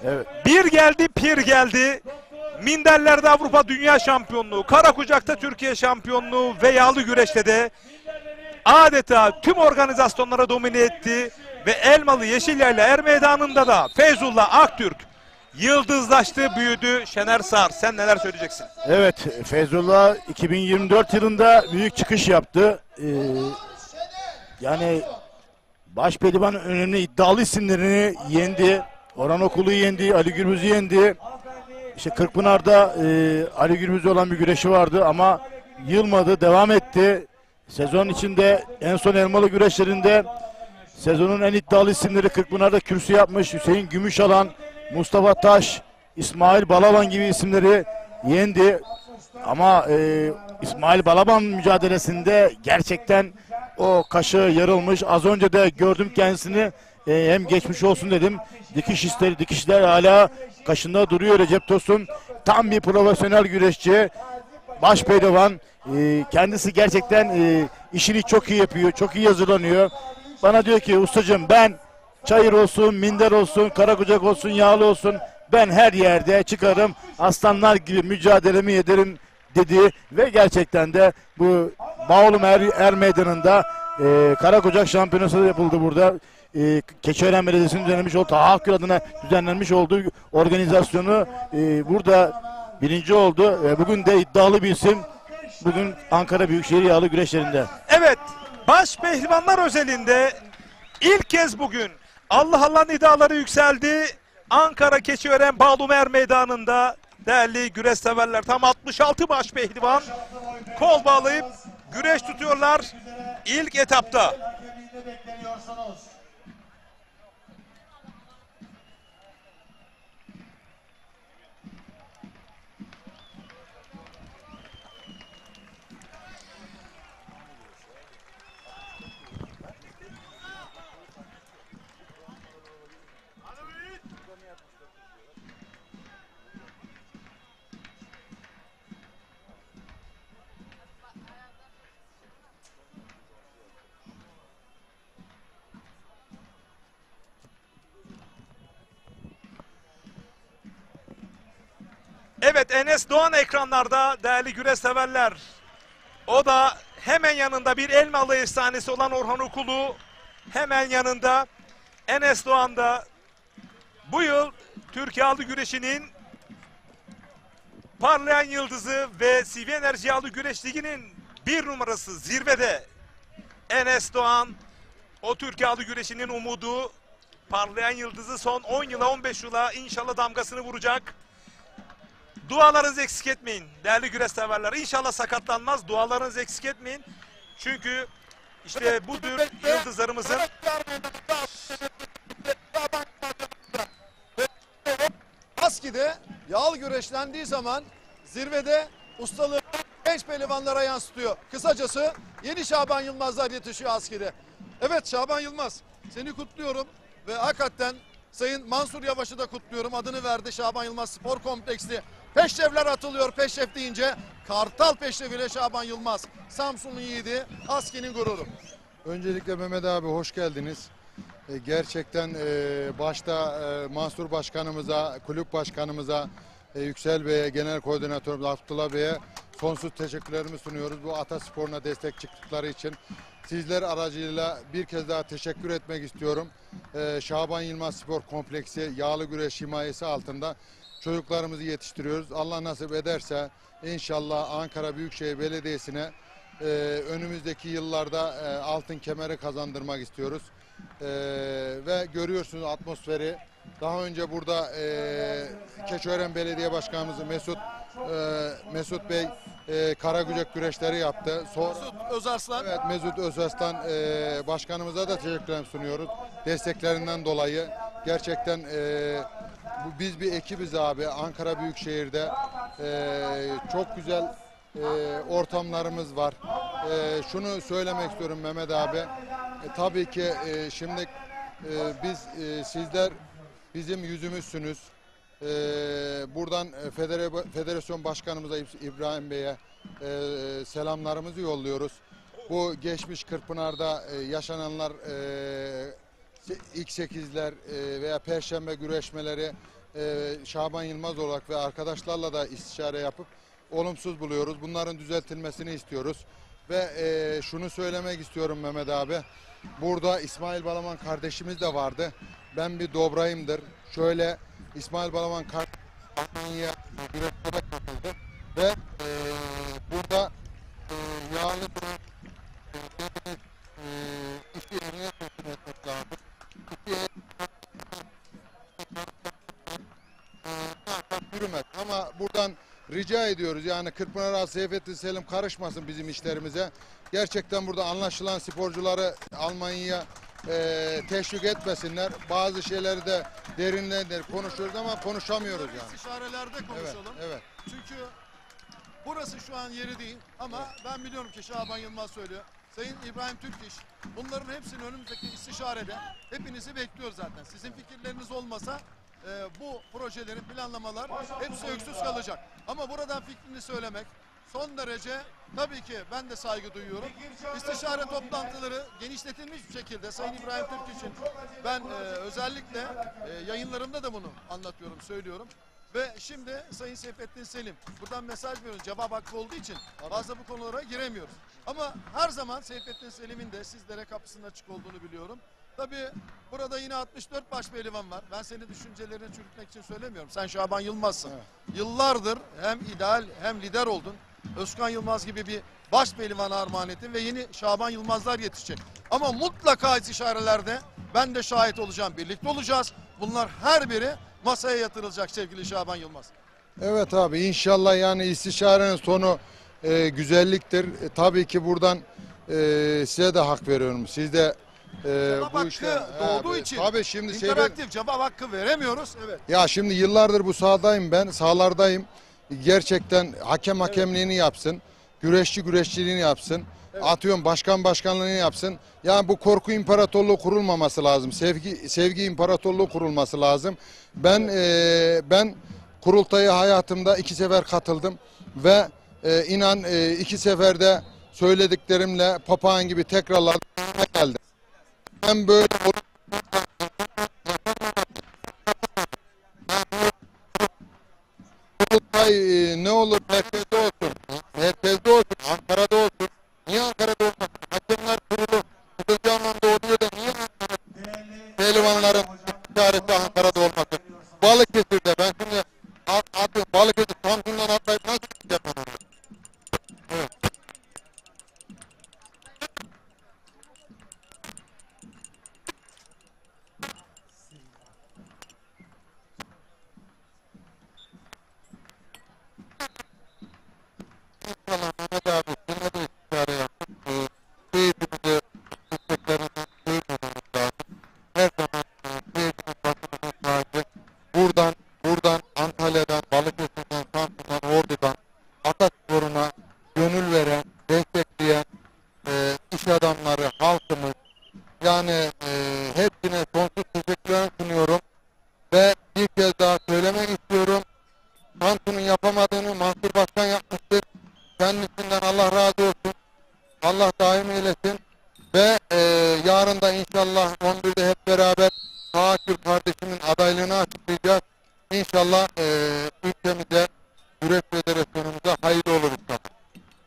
D: Evet.
C: Bir geldi, pir geldi. Minderlerde Avrupa Dünya Şampiyonluğu, Karakucak'ta Türkiye Şampiyonluğu ve yağlı güreşte de adeta tüm organizasyonlara domine etti. Ve Elmalı Yeşilyayla Er Meydanı'nda da Feyzullah Aktürk yıldızlaştı, büyüdü. Şener Sar, sen neler söyleyeceksin?
D: Evet, Feyzullah 2024 yılında büyük çıkış yaptı. Yani baş pehlivan önemli iddialı isimlerini yendi. Orhan Okulu'yu yendi, Ali Gürbüz'ü yendi. İşte Kırkpınar'da Ali Gürbüz'ü olan bir güreşi vardı ama yılmadı, devam etti. Sezon içinde en son elmalı güreşlerinde sezonun en iddialı isimleri Kırkpınar'da kürsü yapmış. Hüseyin Gümüşalan, Mustafa Taş, İsmail Balaban gibi isimleri yendi. Ama İsmail Balaban mücadelesinde gerçekten o kaşı yarılmış. Az önce de gördüm kendisini. Hem geçmiş olsun dedim. Dikişler hala kaşında duruyor Recep Tosun. Tam bir profesyonel güreşçi. Baş pehlivan. Kendisi gerçekten işini çok iyi yapıyor. Çok iyi hazırlanıyor. Bana diyor ki ustacığım ben çayır olsun, minder olsun, karakucak olsun, yağlı olsun. Ben her yerde çıkarım. Aslanlar gibi mücadelemi ederim dedi. Ve gerçekten de bu Bağolum Er Meydanı'nda Karakucak Şampiyonası yapıldı burada. Keçiören Belediyesi'nin düzenlemiş olduğu, Taha Akgül adına düzenlenmiş olduğu organizasyonu burada birinci oldu. Bugün de iddialı bir isim. Bugün Ankara Büyükşehir Yağlı Güreşleri'nde.
C: Evet, baş pehlivanlar özelinde İlk kez bugün Allah Allah nidaları yükseldi. Ankara Keçiören Bağlumer Meydanı'nda değerli güreş severler, tam 66 baş pehlivan kol bağlayıp güreş tutuyorlar ilk etapta.
E: Hakemliğinde bekleniyorsunuz.
C: Evet, Enes Doğan ekranlarda değerli güreş severler. O da hemen yanında bir Elmalı efsanesi olan Orhan Okulu. Hemen yanında Enes Doğan da bu yıl Türkiye Hallı Güreşi'nin parlayan yıldızı ve CV Enerji Hallı Güreş Ligi'nin bir numarası zirvede. Enes Doğan o Türkiye Hallı Güreşi'nin umudu, parlayan yıldızı, son 10 yıla 15 yıla inşallah damgasını vuracak. Dualarınızı eksik etmeyin değerli güreş severler. İnşallah sakatlanmaz. Dualarınızı eksik etmeyin. Çünkü işte bu tür yıldızlarımızın
F: Aski'de yağlı güreşlendiği zaman zirvede ustalığı genç pehlivanlara yansıtıyor. Kısacası yeni Şaban Yılmazlar yetişiyor Aski'de. Evet Şaban Yılmaz, seni kutluyorum ve hakikaten Sayın Mansur Yavaş'ı da kutluyorum. Adını verdi Şaban Yılmaz Spor Kompleksi. Peşrevler atılıyor. Peşrev deyince Kartal Peşreviyle Şaban Yılmaz. Samsun'un yiğidi, Aski'nin gururu.
G: Öncelikle Mehmet abi hoş geldiniz. Gerçekten başta Mansur Başkanımıza, kulüp başkanımıza, Yüksel Bey'e, genel koordinatörümüz Abdullah Bey'e sonsuz teşekkürlerimi sunuyoruz. Bu atasporuna destek çıktıkları için sizler aracılığıyla bir kez daha teşekkür etmek istiyorum. Şaban Yılmaz Spor Kompleksi yağlı güreş himayesi altında çocuklarımızı yetiştiriyoruz. Allah nasip ederse inşallah Ankara Büyükşehir Belediyesi'ne önümüzdeki yıllarda altın kemeri kazandırmak istiyoruz. Ve görüyorsunuz atmosferi. Daha önce burada Keçiören Belediye Başkanımız Mesut Bey Karagücek güreşleri yaptı.
F: Mesut Özarslan.
G: Evet, Mesut Özarslan başkanımıza da teşekkürler sunuyoruz. Desteklerinden dolayı gerçekten biz bir ekibiz abi. Ankara Büyükşehir'de çok güzel ortamlarımız var. Şunu söylemek istiyorum Mehmet abi. Tabii ki şimdi sizler bizim yüzümüzsünüz. Buradan federasyon başkanımıza İbrahim Bey'e selamlarımızı yolluyoruz. Bu geçmiş Kırkpınar'da yaşananlar X8'ler veya Perşembe güreşmeleri Şaban Yılmaz olarak ve arkadaşlarla da istişare yapıp olumsuz buluyoruz. Bunların düzeltilmesini istiyoruz. Ve şunu söylemek istiyorum Mehmet abi. Burada İsmail Balaban kardeşimiz de vardı. Ben bir dobrayımdır. Şöyle İsmail Balaban kardeşimiz katıldı. Ve burada yağlı iki yerine teslim etmek lazım. Yürümez. Ama buradan rica ediyoruz yani Kırkpınar Ağa Seyfettin Selim karışmasın bizim işlerimize. Gerçekten burada anlaşılan sporcuları Almanya'ya teşvik etmesinler. Bazı şeyleri de derinlerinde konuşuyoruz ama konuşamıyoruz yani.
F: İstişarelerde konuşalım.
G: Evet.
F: Çünkü burası şu an yeri değil ama ben biliyorum ki Şaban Yılmaz söylüyor. Sayın İbrahim Türkiş, bunların hepsini önümüzdeki istişarede hepinizi bekliyor zaten. Sizin fikirleriniz olmasa bu projelerin planlamalar hepsi öksüz kalacak. Ama buradan fikrini söylemek son derece tabii ki ben de saygı duyuyorum. İstişare toplantıları genişletilmiş bir şekilde Sayın İbrahim Türk için ben özellikle yayınlarımda da bunu anlatıyorum, söylüyorum. Ve şimdi Sayın Seyfettin Selim buradan mesaj veriyoruz, cevap hakkı olduğu için fazla bu konulara giremiyoruz. Ama her zaman Seyfettin Selim'in de sizlere kapısının açık olduğunu biliyorum. Tabii burada yine 64 baş pehlivan var. Ben senin düşüncelerini çürütmek için söylemiyorum. Sen Şaban Yılmaz'sın. Evet. Yıllardır hem ideal hem lider oldun. Özkan Yılmaz gibi bir baş pehlivan armağan ettin ve yeni Şaban Yılmazlar yetişecek. Ama mutlaka istişarelerde ben de şahit olacağım. Birlikte olacağız. Bunlar her biri masaya yatırılacak sevgili Şaban Yılmaz.
G: Evet abi, inşallah yani istişarenin sonu güzelliktir. Tabii ki buradan size de hak veriyorum. Siz de
F: Cevap
G: bu
F: hakkı
G: işte
F: doğduğu
G: abi,
F: için
G: tabii şimdi
F: interaktif cevap hakkı veremiyoruz. Evet.
G: ya şimdi yıllardır bu sahadayım, ben sahalardayım. Gerçekten hakem hakemliğini yapsın. Güreşçi güreşçiliğini yapsın. Atıyorum başkanlığını yapsın. Yani bu korku imparatorluğu kurulmaması lazım. Sevgi imparatorluğu kurulması lazım. Ben kurultaya hayatımda 2 sefer katıldım ve inan 2 seferde söylediklerimle papağan gibi tekrarladım, geldim. Ben böyle kurultay ne olur merkezde olsun. Merkezde olsun, Ankara'da olsun. Niye Ankara'da olmasın? Hakemler kurulu kutulcu anlamda oluyor da niye pehlivanların çaresi Ankara'da olmasın? Balıkesir'de ben şimdi atıyorum Balıkesir Samsun'dan atlayıp nasıl gideceğim ben oraya? Evet. İnşallah Mehmet abi sizinle de istişare yaptık. Keyfimizi, isteklerimizi keyfimiz lazım. Her zaman keyfimiz başımızın tacı. Buradan Antalya'dan, Balıkesir'den, Samsun'dan, Ordu'dan Ataspor'una gönül veren, destekleyen iş adamları, halkımız, yani hepsine sonsuz teşekkürler sunuyorum. Ve bir kez daha söylemek istiyorum. Samsun'un yapamadığını Mansur Başkan yapmıştır. Kendisinden Allah razı olsun. Allah daim eylesin. Ve yarın da inşallah 11'de hep beraber Haakür kardeşimin adaylığını açıklayacağız. İnşallah ülkemize, Güreş Federasyonumuza hayırlı olur inşallah.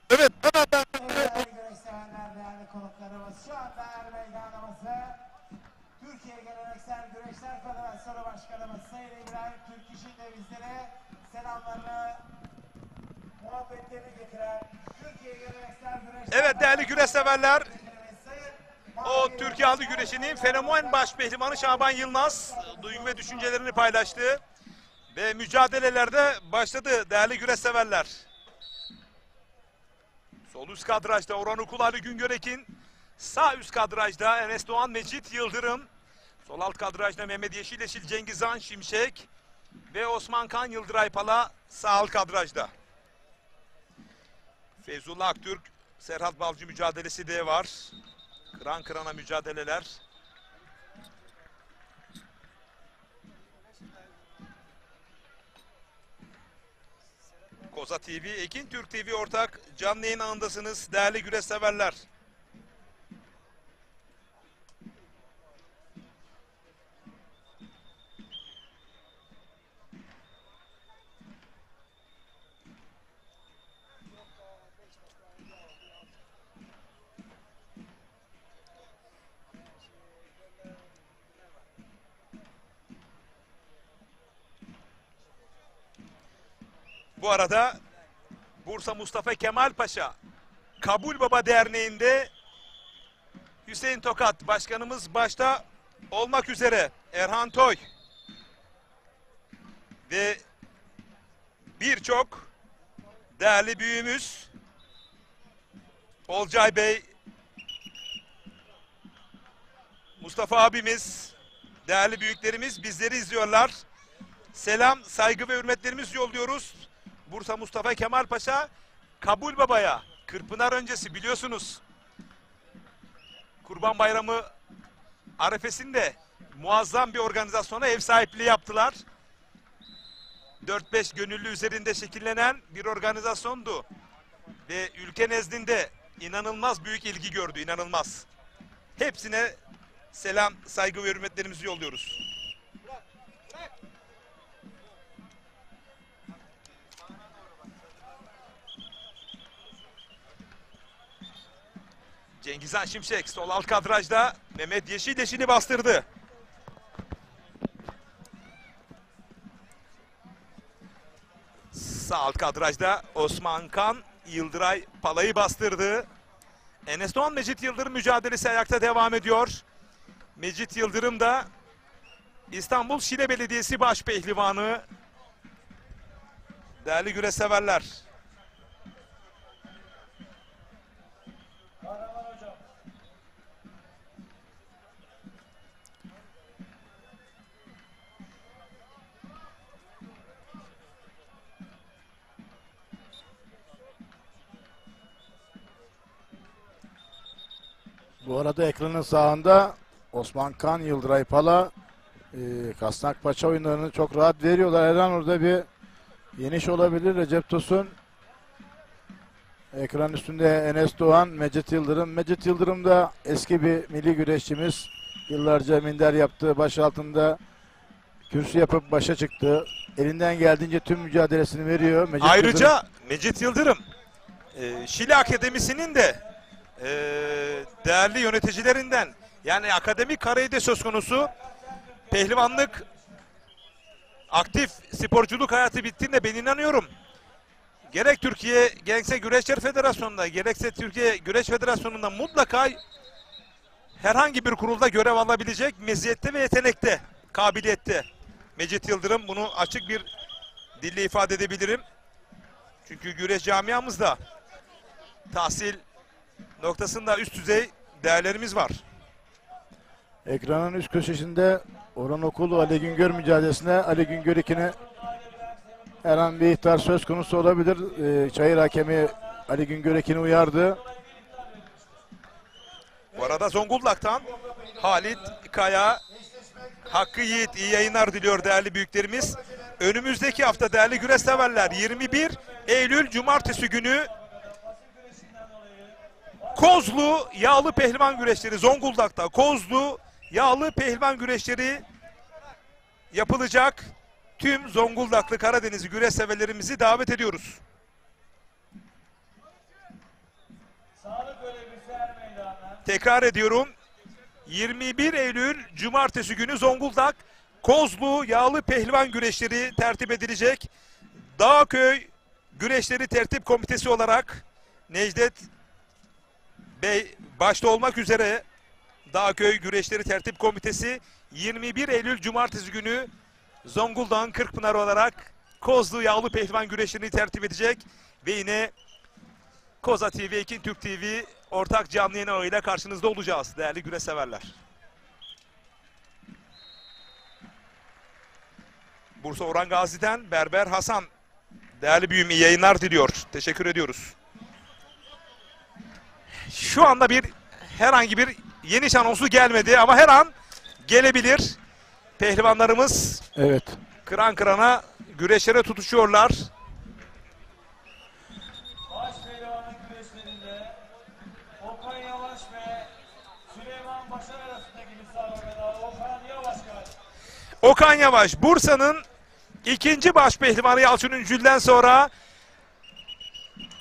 G: Evet, hemen ben
E: Değerli güreşseverler, değerli konuklarımız, şu anda er meydanımızda Türkiye Geleneksel Güreşler Federasyonu Başkanımız Sayın İbrahim Türkiş'in de bizlere selamlarını, muhabbetlerini getiren Türkiye Geleneksel Güreşler
C: Evet değerli güreş severler,
E: Sayın
C: o Türkiye Halkı Güreşi'nin fenomen baş pehlivanı Şaban Yılmaz duygu ve düşüncelerini paylaştı. Ve mücadelelerde başladı değerli güreş severler. Sol üst kadrajda Orhan Ukul, Ali Güngörek'in, sağ üst kadrajda Enes Doğan, Mecit Yıldırım, sol alt kadrajda Mehmet Yeşileşil, Cengizhan Şimşek ve Osman Kan Yıldıray Pala sağ alt kadrajda. Feyzullah Aktürk, Serhat Balcı mücadelesi de var. Kıran kırana mücadeleler. Koza TV, Ekin Türk TV ortak canlı yayın ağındasınız değerli güreş severler. Bu arada Bursa Mustafa Kemal Paşa Kabul Baba Derneği'nde Hüseyin Tokat başkanımız başta olmak üzere Erhan Toy ve birçok değerli büyüğümüz Olcay Bey, Mustafa abimiz, değerli büyüklerimiz bizleri izliyorlar. Selam, saygı ve hürmetlerimizi yolluyoruz. Bursa Mustafa Kemal Paşa Kabul Baba'ya, Kırkpınar öncesi biliyorsunuz. Kurban Bayramı arefesinde muazzam bir organizasyona ev sahipliği yaptılar. 4-5 gönüllü üzerinde şekillenen bir organizasyondu. Ve ülke nezdinde inanılmaz büyük ilgi gördü, inanılmaz. Hepsine selam, saygı ve hürmetlerimizi yolluyoruz. Cengizhan Şimşek sol alt kadrajda Mehmet Yeşileşil'i bastırdı. Sağ alt kadrajda Osman Kan Yıldıray Pala'yı bastırdı. Enes Doğan Mecit Yıldırım mücadelesi ayakta devam ediyor. Mecit Yıldırım da İstanbul Şile Belediyesi Başpehlivanı. Değerli güreş severler.
D: Bu arada ekranın sağında Osman Kan, Yıldıray Pala Kasnak Paça oyunlarını çok rahat veriyorlar. Her an orada bir yeniş olabilir. Recep Tosun. Ekran üstünde Enes Doğan, Mecit Yıldırım. Mecit Yıldırım da eski bir milli güreşçimiz. Yıllarca minder yaptı. Baş altında kürsü yapıp başa çıktı. Elinden geldiğince tüm mücadelesini veriyor. Mecit
C: Ayrıca
D: Yıldırım,
C: Mecit Yıldırım Şile Akademisi'nin de değerli yöneticilerinden. Yani akademik kariyer de söz konusu. Pehlivanlık, aktif sporculuk hayatı bittiğinde ben inanıyorum. Gerek Türkiye Geleneksel Güreşler Federasyonu'nda, gerekse Türkiye Güreş Federasyonu'nda mutlaka herhangi bir kurulda görev alabilecek meziyette ve yetenekte, kabiliyette. Mecit Yıldırım, bunu açık bir dille ifade edebilirim. Çünkü güreş camiamızda tahsil noktasında üst düzey değerlerimiz var.
D: ekranın üst köşesinde Orhan Okulu Ali Güngör mücadelesine Ali Güngör ikini her an bir ihtar söz konusu olabilir. Çayır hakemi Ali Güngör ikini uyardı.
C: Bu arada Zonguldak'tan Halit Kaya, Hakkı Yiğit iyi yayınlar diliyor değerli büyüklerimiz. Önümüzdeki hafta değerli güreş severler 21 Eylül Cumartesi günü Kozlu Yağlı Pehlivan Güreşleri Zonguldak'ta Kozlu Yağlı Pehlivan Güreşleri yapılacak. Tüm Zonguldaklı Karadenizli güreş severlerimizi davet ediyoruz. Tekrar ediyorum. 21 Eylül Cumartesi günü Zonguldak Kozlu Yağlı Pehlivan Güreşleri tertip edilecek. Dağköy Güreşleri Tertip Komitesi olarak Necdet Bey başta olmak üzere Dağköy Güreşleri Tertip Komitesi 21 Eylül Cumartesi günü Zonguldak'ın Kırkpınar olarak Kozlu Yağlı Pehlivan Güreşlerini tertip edecek. Ve yine Koza TV, Ekin Türk TV ortak canlı yayın ağıyla karşınızda olacağız değerli güreş severler. Bursa Orhan Gazi'den Berber Hasan değerli büyüğüm iyi yayınlar diliyor. Teşekkür ediyoruz. Şu anda herhangi bir yeni anonsu gelmedi ama her an gelebilir. Pehlivanlarımız
D: Evet.
C: kıran kırana güreşlere tutuşuyorlar.
B: Baş pehlivanlık güreşlerinde Okan Yavaş ve Süleyman Başar arasındaki müsabakada Okan Yavaş galip.
C: Okan Yavaş Bursa'nın ikinci baş pehlivanı Yalçın Üncül'den sonra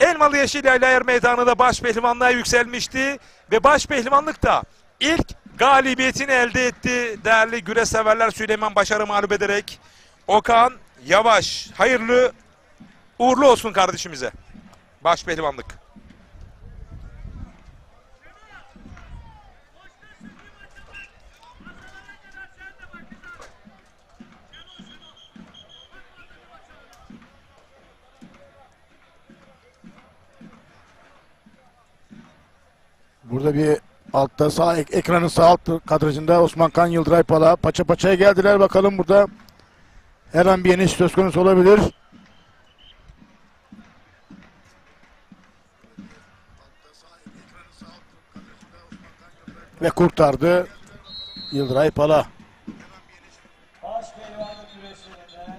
C: Elmalı Yeşilyayla Yer Meydanı'nda baş pehlivanlığa yükselmişti ve baş pehlivanlıkta ilk galibiyetini elde etti değerli güreş severler. Süleyman Başar'ı mağlup ederek Okan Yavaş hayırlı uğurlu olsun kardeşimize baş pehlivanlık.
D: Burada bir altta ekranın sağ alt kadrajında Osman Kan, Yıldıray Pala paça paçaya geldiler. Bakalım burada her an bir yeniş söz konusu olabilir. Ve kurtardı Yıldıray Pala.
B: Baş pehlivanlık güreşlerinde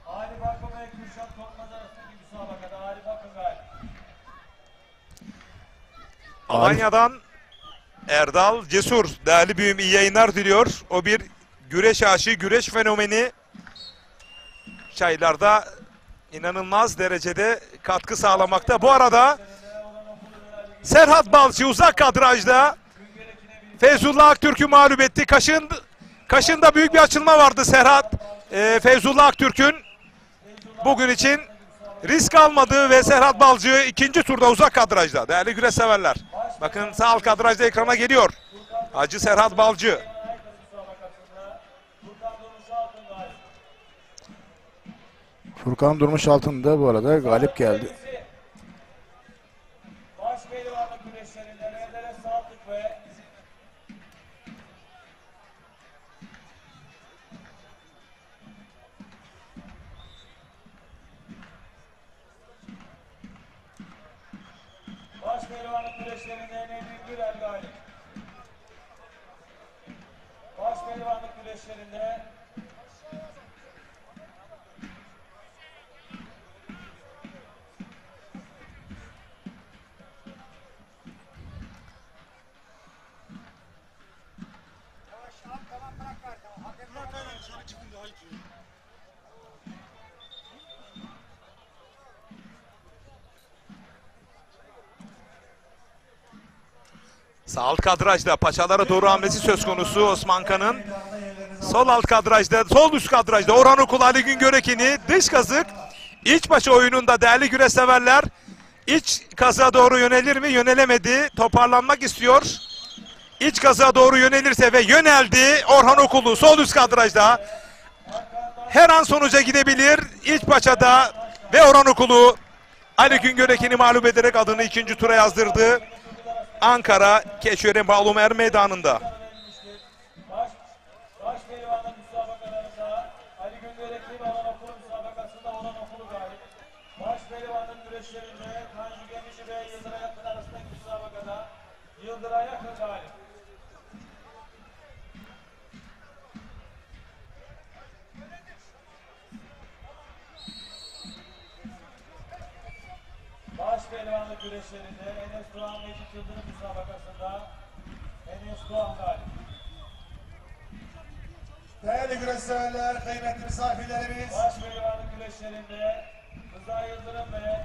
B: Ali Bakım ve Kürşat Korkmaz arasındaki müsabakada Ali Bakım galip.
C: Alanya'dan Erdal Cesur değerli büyüğüm iyi yayınlar diliyor. O bir güreş aşığı, güreş fenomeni. Çaylar'da inanılmaz derecede katkı sağlamakta. Bu arada Serhat Balcı uzak kadrajda Feyzullah Aktürk'ü mağlup etti. Kaşında büyük bir açılma vardı Serhat. Feyzullah Aktürk'ün bugün için risk almadı ve Serhat Balcı ikinci turda uzak kadrajda. Değerli güreş severler. Bakın sağ alt kadrajda ekrana geliyor. Hacı Serhat Balcı.
D: Furkan Durmuş altında bu arada galip geldi.
B: Baş pehlivanlık güreşlerinde Menderes Saltık ve baş pehlivanlık güreşlerinde Emin Gürel galip. Baş pehlivanlık güreşlerinde
C: Sağ alt kadrajda paçalara doğru hamlesi söz konusu Osman Kan'ın. Sol alt kadrajda, sol üst kadrajda Orhan Okul, Ali Güngöreken'i dış kazık. İç başı oyununda değerli güreş severler. İç kazığa doğru yönelir mi? Yönelemedi. Toparlanmak istiyor. İç kazığa doğru yönelirse ve yöneldi. Orhan Okulu sol üst kadrajda. Her an sonuca gidebilir. İç paçada ve Orhan Okulu Ali Güngöreken'i mağlup ederek adını ikinci tura yazdırdı. Ankara Keçiören Bağlum Er Meydanı'nda.
B: baş pehlivanlık müsabakalarında Ali Güngörekli ve Orhan Okulu müsabakasında Orhan Okulu galip. Baş pehlivanlık güreşlerinde Tanju Gemici ve Yıldıray Akın arasındaki müsabakada Yıldıray Akın galip. Baş pehlivanlık güreşlerinde Enes Doğan Mecit Yıldırım müsabakasında Enes Doğan galip.
A: Değerli güreş severler, kıymetli misafirlerimiz.
B: Baş pehlivanlık güreşlerinde Rıza Yıldırım ve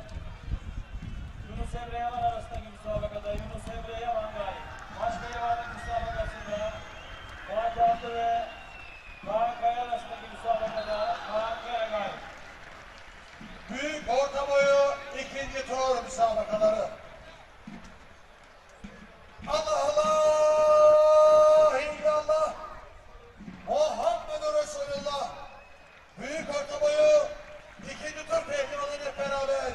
B: Yunus Emre Yaman arasındaki müsabakada Yunus Emre Yaman galip. Baş pehlivanlık müsabakasında Fatih Atlı ve Kaan Kaya arasındaki müsabakada Kaan Kaya galip.
A: Büyük orta boyu ikinci tur müsabakaları. Allah Allah! İllallah! Muhammedur Resulullah! Büyük orta boyu ikinci tur pehlivanı hep beraber.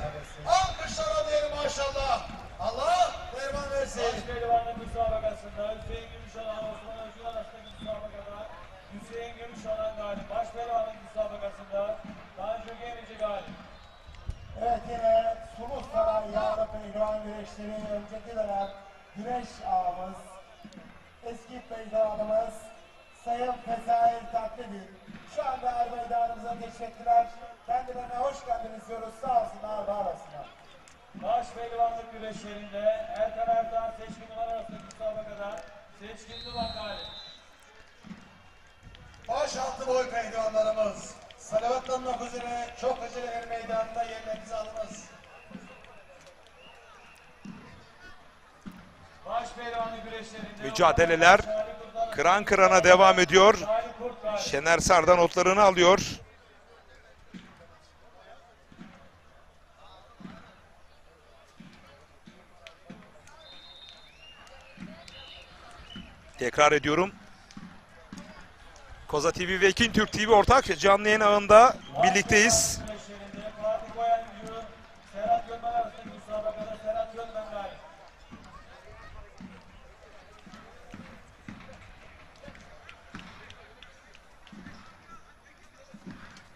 A: Alkışlara diyelim maşallah. Allah derman versin.
B: Baş pehlivanlık müsabakasında Hüseyin Gümüşalan Osman Özgür arasındaki müsabakada Hüseyin Gümüşalan galip. Baş pehlivanlık müsabakasında Tanju Gemici galip.
E: Evet, yine Sulu Saray Yağlı Pehlivan güreşleri önceki dönem güreş ağamız, eski pehlivanımız Sayın Fezail Tatlıdil. Şu anda Er Meydanımıza teşekkürler. Kendilerine hoş geldiniz diyoruz. Sağ olsunlar, var olsunlar.
B: Baş pehlivanlık güreşlerinde Erkan Erdoğan Seçkin Duman arasındaki müsabakada Seçkin Duman galip.
A: Baş altı boy pehlivanlarımız. Salavatlanmak üzere çok acele Er Meydanı'nda yerlerinizi alınız.
B: Baş pehlivanlık güreşlerinde
C: Mücadeleler kıran kırana devam ediyor. Şener Sarda notlarını alıyor. Tekrar ediyorum. Koza TV ve Ekin Türk TV ortak canlı yayın ağında birlikteyiz.
B: güreşlerinde Fatih Koyancı, Serhat Gönmen arasındaki müsabakada Serhat Gönmen galip.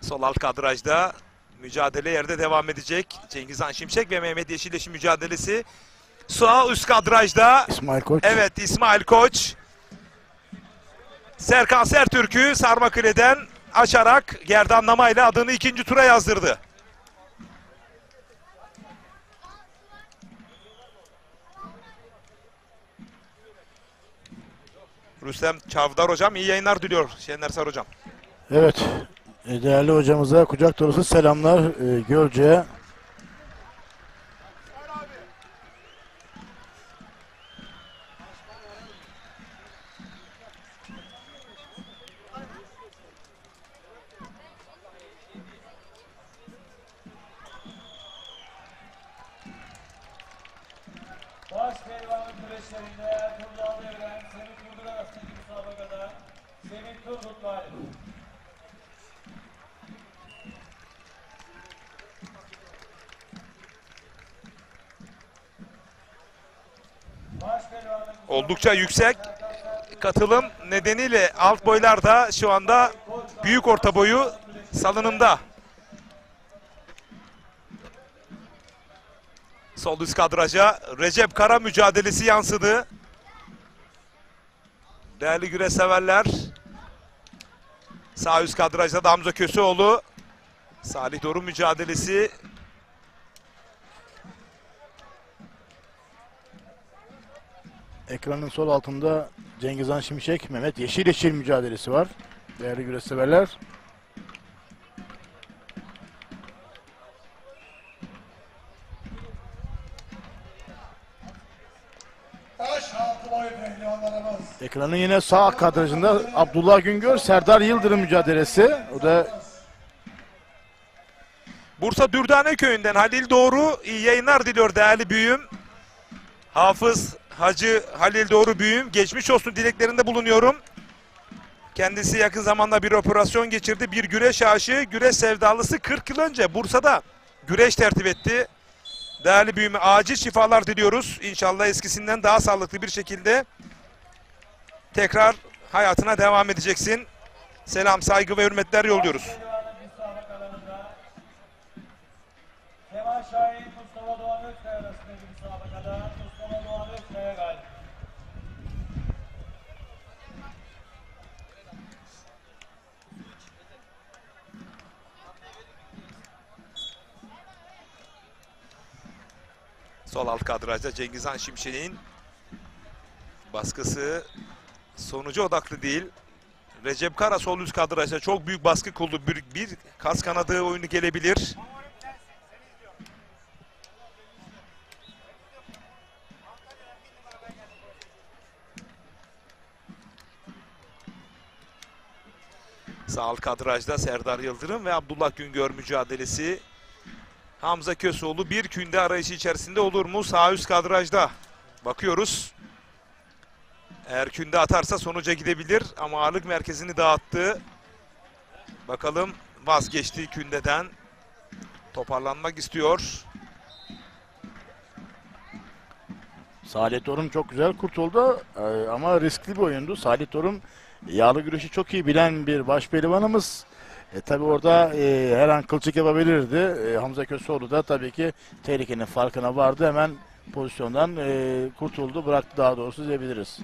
C: Sol alt kadrajda mücadele yerde devam edecek. Cengizhan Şimşek ve Mehmet Yeşilleş'in mücadelesi. Sağ üst kadrajda
D: İsmail Koç.
C: evet İsmail Koç. Serkan Sertürk'ü Sarmakale'den açarak gerdanlamayla adını ikinci tura yazdırdı. Rüstem Çavdar hocam iyi yayınlar diliyor Şener Sar hocam.
D: Evet. Değerli hocamıza kucak dolusu selamlar Gölce'ye.
B: pehlivanlık güreşlerinde Ertuğrul Aldevren, Semih Turgut arasındaki müsabakada Semih Turgut galip. Baş pehlivanlık
C: Oldukça yüksek katılım nedeniyle alt boylarda şu anda büyük orta boyu salınımda. Sol üst kadraja Recep Kara mücadelesi yansıdı. Değerli güreş severler. Sağ üst kadrajda da Hamza Köseoğlu. Salih Doruk mücadelesi.
D: Ekranın sol altında Cengizhan Şimşek, Mehmet Yeşil mücadelesi var. Değerli güreş severler.
A: Baş altı boy pehlivanlarımız.
D: Ekranın yine sağ kadrajında Abdullah Güngör, Serdar Yıldırım mücadelesi. O da
C: Bursa Dürdane Köyü'nden Halil Doğru iyi yayınlar diliyor değerli büyüğüm. Hafız Hacı Halil Doğru büyüğüm. Geçmiş olsun dileklerinde bulunuyorum. Kendisi yakın zamanda bir operasyon geçirdi. Bir güreş aşığı, güreş sevdalısı 40 yıl önce Bursa'da güreş tertip etti. Değerli büyüğüme acil şifalar diliyoruz. İnşallah eskisinden daha sağlıklı bir şekilde tekrar hayatına devam edeceksin. Selam, saygı ve hürmetler yolluyoruz.
B: pehlivanlık müsabakalarında Kemal Şahin, Mustafa Doğan Özkaya arasındaki müsabakada Mustafa Doğan Özkaya galip.
C: Sol alt kadrajda Cengizhan Şimşek'in baskısı sonuca odaklı değil. Recep Kara sol üst kadrajda çok büyük baskı kurdu. Bir kas kanadı oyunu gelebilir. Sağ alt kadrajda Serdar Yıldırım ve Abdullah Güngör mücadelesi. Hamza Köseoğlu bir künde arayışı içerisinde olur mu? Sağ üst kadrajda. Bakıyoruz. Eğer künde atarsa sonuca gidebilir ama ağırlık merkezini dağıttı. Bakalım vazgeçti kündeden. Toparlanmak istiyor.
D: Salih Torum çok güzel kurtuldu ama riskli bir oyundu. Salih Torum yağlı güreşi çok iyi bilen bir baş pehlivanımız. Tabi orada her an kılçık yapabilirdi. Hamza Köseoğlu da tabii ki tehlikenin farkına vardı. Hemen pozisyondan kurtuldu, bıraktı daha doğrusu diyebiliriz.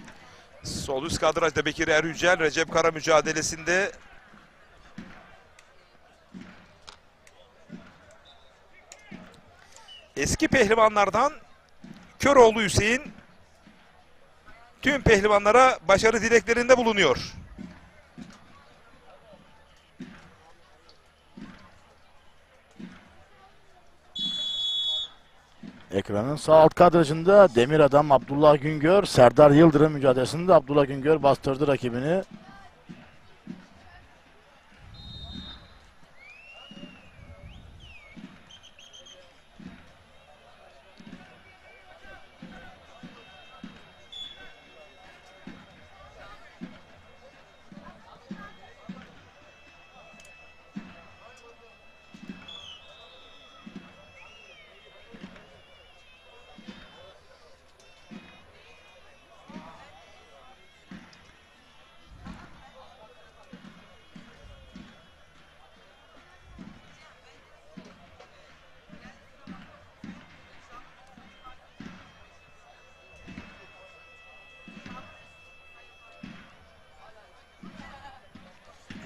C: Sol üst kadrajda Bekir Eryücel, Recep Kara mücadelesinde. Eski pehlivanlardan Köroğlu Hüseyin tüm pehlivanlara başarı dileklerinde bulunuyor.
D: Ekranın sağ alt kadrajında Demir Adam Abdullah Güngör, Serdar Yıldırım mücadelesinde Abdullah Güngör bastırdı rakibini.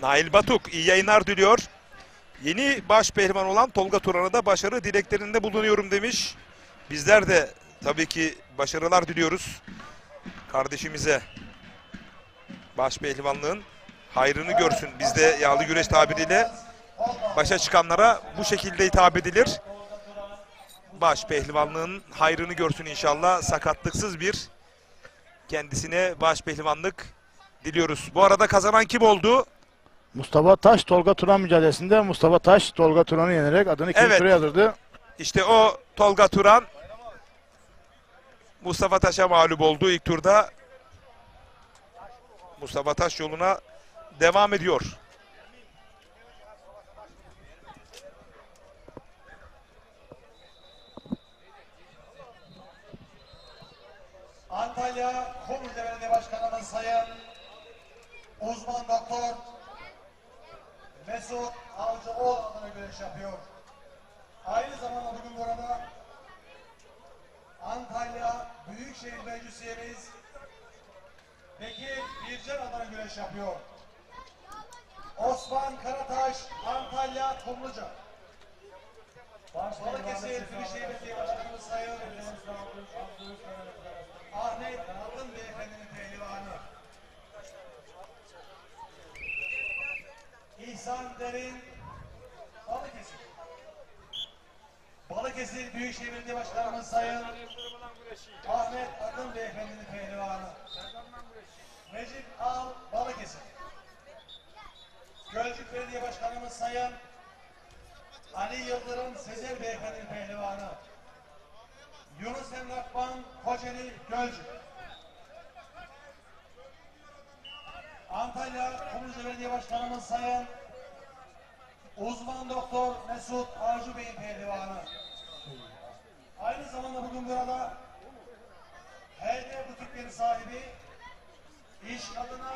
C: Nail Batuk iyi yayınlar diliyor. Yeni baş pehlivan olan Tolga Turan'a da başarı dileklerinde bulunuyorum demiş. Bizler de tabii ki başarılar diliyoruz kardeşimize. Baş pehlivanlığın hayrını görsün. Bizde yağlı güreş tabiriyle başa çıkanlara bu şekilde hitap edilir. Baş pehlivanlığın hayrını görsün inşallah. Sakatlıksız bir kendisine baş pehlivanlık diliyoruz. Bu arada kazanan kim oldu?
D: Mustafa Taş Tolga Turan mücadelesinde Mustafa Taş Tolga Turan'ı yenerek adını ikinci
C: Evet.
D: sıraya yazırdı.
C: İşte o Tolga Turan Mustafa Taş'a mağlup oldu ilk turda. Mustafa Taş yoluna devam ediyor.
A: Antalya Kumluca Belediye Başkanımız Sayın Uzman Doktor Mesut Avcıoğlu adına güreş yapıyor. Aynı zamanda bugün burada Antalya Büyükşehir Meclis Üyemiz Bekir Bircan adına güreş yapıyor. Osman Karataş, Antalya Kumluca. Balıkesir Büyükşehir Belediye Başkanımız Sayın Ahmet Altın Beyefendi'nin pehlivanı. İhsan Derin, Balıkesir. Balıkesir Büyükşehir Belediye Başkanımız Sayın Ahmet Akın Beyefendi'nin pehlivanı. Necip Al, Balıkesir. Gölcük Belediye Başkanımız Sayın Ali Yıldırım Sezer Beyefendi'nin pehlivanı. Yunus Emre Akban, Kocaeli, Gölcük. Antalya Kumluca Belediye Başkanımız Sayın Uzman Doktor Mesut Avcı Bey'in pehlivanı. Aynı zamanda bugün burada HD Butikleri sahibi iş adına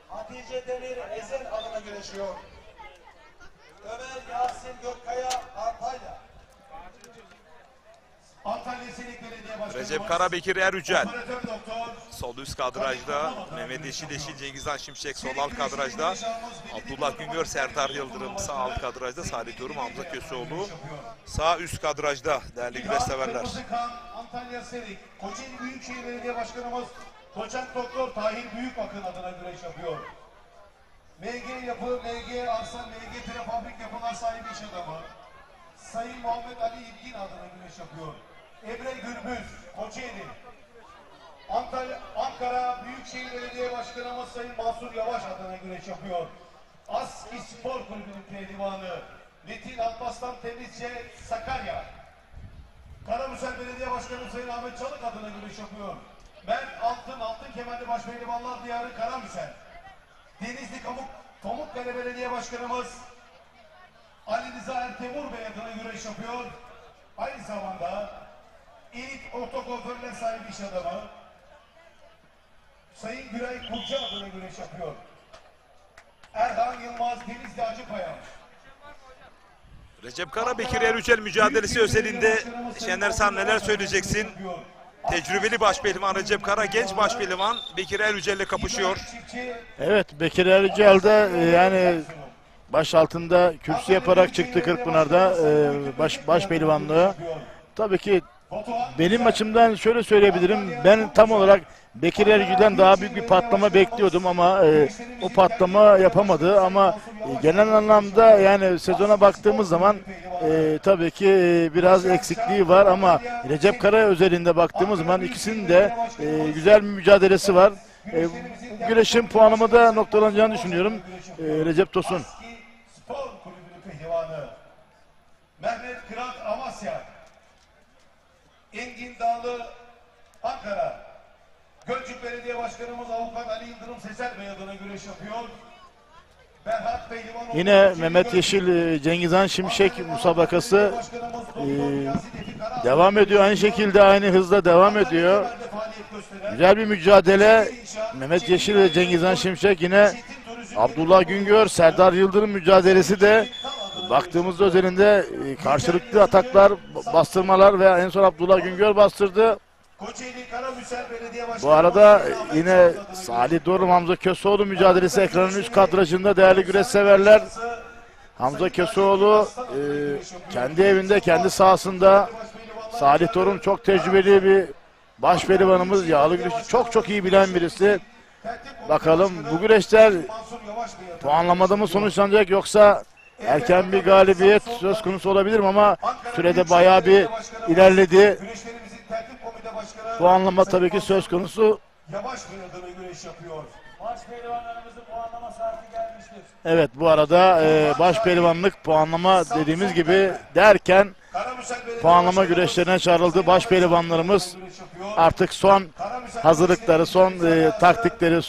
A: Hatice Demir Ezen adına güreşiyor. Ömer Yasin Gökkaya, Antalya. Antalya Selik Belediye Başkanı
C: Recep Karabekir Erücel.
A: Operatör Doktor
C: Sol üst kadrajda. Mehmet Yeşil, Cengizhan Şimşek sol alt kadrajda. Abdullah Güngör, Serdar Yıldırım sağ alt kadrajda. Salih Yorum, Hamza Köseoğlu sağ üst kadrajda değerli güreş severler.
A: Kırmızı Kan, Antalya Selik. Kocaeli Büyükşehir Belediye Başkanımız Doçent Doktor Tahir Büyükakın adına güreş yapıyor. MG Yapı, MG Arsa, MG Telefabrik yapılar sahibi iş adamı Sayın Muhammed Ali İlgin adına güreş yapıyor. Emre Gürbüz, Kocaeli. Ankara Büyükşehir Belediye Başkanımız Sayın Mansur Yavaş adına güreş yapıyor. ASKİ Spor Kulübü'nün pehlivanı Metin Alpaslan Temizce, Sakarya. Karamürsel Belediye Başkanı Sayın Ahmet Çalık adına güreş yapıyor. Mert Altın Kemerli Başpehlivanlar Diyarı Karamürsel. Denizli Pamukkale Belediye Başkanımız Ali Rıza Ertemur Bey adına güreş yapıyor. Aynı zamanda ilk ortokonförler sahibi iş adamı Sayın Güray Kurca adına güreş yapıyor. Erhan Yılmaz Denizli Acıpayam.
C: Recep Karabekir Erücel mücadelesi özelinde Şener San neler söyleyeceksin? Tecrübeli başpehlivan Recep Kara, genç başpehlivan Bekir Erücel ile kapışıyor.
D: Evet, Bekir Erücel de yani baş altında kürsü yaparak çıktı Kırkpınar'da baş pehlivanlığı. Tabii ki benim açımdan şöyle söyleyebilirim. Ben tam olarak Bekir Erücel'den daha büyük bir patlama bekliyordum ama o patlama yapamadı ama genel anlamda yani sezona baktığımız zaman tabii ki biraz eksikliği var ama Recep Kara özelinde baktığımız zaman ikisinin de güzel bir mücadelesi var. Bu güreşin puanlamada noktalanacağını düşünüyorum. Recep Tosun.
A: Spor Kulübü'nün pehlivanı Mehmet Kırat Amasya. Engin Dağlı, Ankara. Gölcük Belediye Başkanımız Avukat Ali Yıldırım Sezer Bey adına güreş yapıyor. Berhat Pehlivanoğlu.
D: Yine Mehmet Yeşil, Cengizhan Şimşek musabakası devam ediyor. Aynı şekilde aynı hızla devam ediyor. Güzel bir mücadele. Mehmet Yeşil ve Cengizhan Şimşek, yine Abdullah Güngör, Serdar Yıldırım mücadelesi de baktığımızda özelinde karşılıklı ataklar, bastırmalar ve en son Abdullah Güngör bastırdı. Bu arada yine Salih Dorum, Hamza Köseoğlu mücadelesi ekranın üst kadrajında değerli güreş severler. Hamza Köseoğlu kendi evinde, kendi sahasında. Salih Dorum çok tecrübeli bir başpehlivanımız, yağlı güreşi çok iyi bilen birisi. Bakalım bu güreşler puanlamada mı sonuçlanacak yoksa erken bir galibiyet söz konusu olabilir mi ama sürede bayağı bir ilerledi. Puanlama tabii ki söz konusu.
A: Yavaş bir adına güreş yapıyor.
B: Başpehlivanlarımızın puanlama saati gelmiştir.
D: Evet, bu arada başpehlivanlık puanlama dediğimiz gibi derken
A: Karamürsel Belediye
D: puanlama
A: Başkanımız
D: güreşlerine çağrıldı. Baş pehlivanlarımız
A: güreş yapıyor.
D: artık son hazırlıkları, son taktikleri,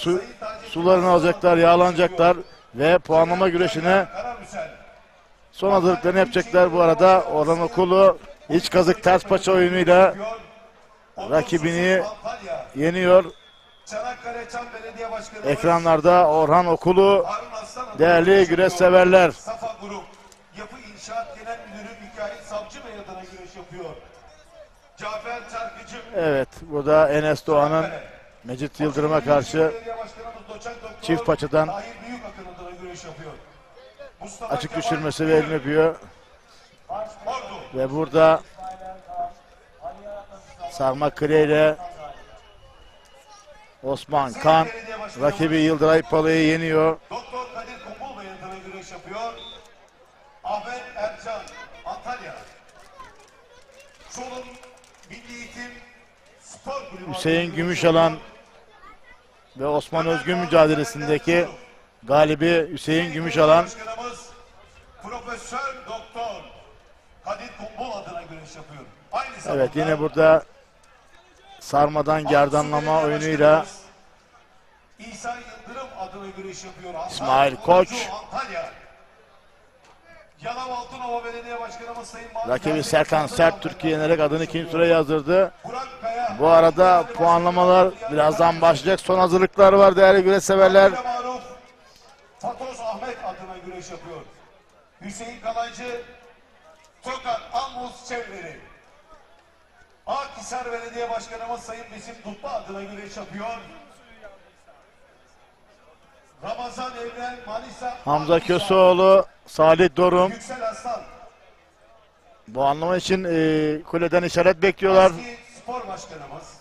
D: sularını alacaklar, yağlanacaklar ve puanlama güreşine
A: Karamürsel.
D: son hazırlıklarını yapacaklar. Bu arada Orhan Okulu iç kazık ters paça oyunuyla rakibini
A: Antalya.
D: yeniyor.
A: Çanakkale Çam Belediye Başkanımız
D: Ekranlarda Orhan Okulu,
A: Harun Aslan adına
D: değerli
A: güreş
D: güreş
A: yapıyor.
D: severler.
A: Safa Grup Yapı İnşaat Genel Müdürü Mikail Savcı Bey adına güreş yapıyor. Cafer Çarkıcı.
D: Evet, burada Enes Doğan'ın Mecit Yıldırım'a karşı
A: Belediye Başkanımız Doçent Doktor
D: çift paçadan
A: Tahir Büyükakın adına güreş yapıyor. Mustafa
D: açık
A: Kemal
D: düşürmesi ve elini öpüyor.
A: Ordu.
D: Ve burada Sarmak Kale ile Osman Kan rakibi Yıldıray Palı'yı yeniyor.
A: Doktor Kadir Kumbul Bey adına güreş yapıyor. Ahmet Ercan Antalya. Çolun Milli Eğitim Spor Kulübü
D: Hüseyin
A: adına
D: Gümüşalan
A: güreş
D: ve Osman Özgün mücadelesindeki galibi Hüseyin Gümüşalan.
A: Başkanımız Profesör Doktor Kadir Kumbul adına güreş yapıyor. Aynı zamanda
D: Evet, yine burada sarmadan gerdanlama oyunuyla
A: İsa Yıldırım adına güreş yapıyor.
D: İsmail
A: Hasan
D: Koç.
A: Kurucu, Antalya. Yalova Altınova Belediye Başkanımız Sayın Mahmut
D: rakibi
A: Ersin
D: Serkan
A: Kazan
D: Sert
A: adına
D: Türkiye
A: güreş
D: yenerek adını
A: yapıyor.
D: ikinci sıraya yazdırdı.
A: Burak Kaya,
D: Bu arada
A: Belediye
D: puanlamalar
A: Başkanı
D: birazdan başlayacak. Son hazırlıklar var değerli güreş severler.
A: Ahmet Maruf, Fatoz Ahmet adına güreş yapıyor. Hüseyin Kalaycı, Tokat Ambuz Çevleri. Akhisar Belediye Başkanımız Sayın Besim Tutma adına güreş yapıyor. Ramazan Evren Manisa
D: Hamza
A: Akhisar.
D: Köseoğlu, Salih Dorum.
A: Yüksel Aslan.
D: Bu anlama için kuleden işaret bekliyorlar.
A: Eski Spor Başkanımız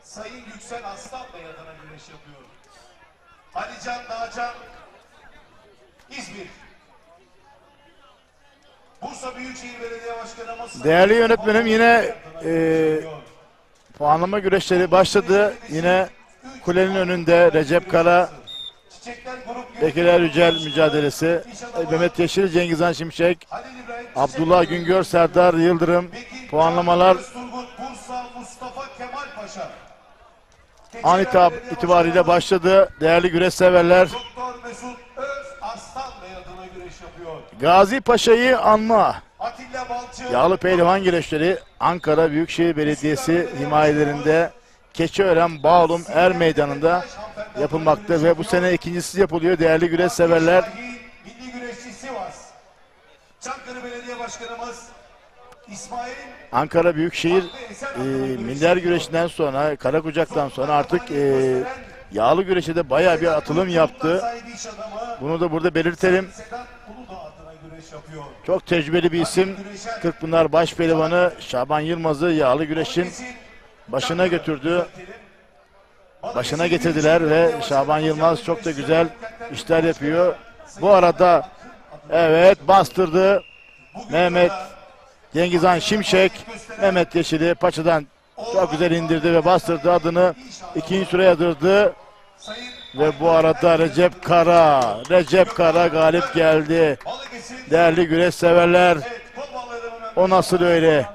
A: Sayın Yüksel Aslan Bey adına güreş yapıyor. Alican Dağcan İzmir. Bursa Büyükşehir Belediye Başkanımız Sayın
D: Değerli yönetmenim, yine
A: adına güreş yapıyor.
D: puanlama güreşleri başladı. Yine kulenin önünde Recep Kara,
A: Çiçekler Grup
D: Bekirler Yücel mücadelesi. Mehmet Yeşil, Cengizhan Şimşek,
A: Halil İbrahim
D: Abdullah Güngör, Serdar Yıldırım.
A: Bekir
D: Puanlamalar
A: Turgut Bursa Mustafa Kemal Paşa.
D: an itibariyle başladı. Değerli güreş severler.
A: Doktor Mesut Öz Aslan Bey adına güreş yapıyor.
D: Gazi Paşa'yı anma.
A: Atilla Balcı.
D: Yağlı pehlivan güreşleri Ankara Büyükşehir Belediyesi himayelerinde Keçiören Bağlum Er Meydanı'nda yapılmakta ve bu sene ikincisi yapılıyor değerli güreş severler.
A: Milli güreşçi Sivas. Çankırı Belediye Başkanımız İsmail
D: Ankara Büyükşehir minder güreşinden sonra, Karakucak'tan sonra artık yağlı güreşe de bayağı bir atılım yaptı.
A: sahibi iş adamı
D: Bunu da burada belirtelim.
A: Sedat Uludağ adına güreş yapıyor.
D: Çok tecrübeli bir isim. Kırkpınar baş pehlivanı Şaban Yılmaz'ı yağlı güreşin başına götürdü. Başına getirdiler ve Şaban Yılmaz çok da güzel işler yapıyor. Bu arada evet bastırdı Mehmet Cengizhan Şimşek. Mehmet Yeşil'i paçadan çok güzel indirdi ve bastırdı, adını ikinci sıraya yadırdı. Ve bu arada Recep Kara galip geldi. Değerli güreş severler, o nasıl öyle?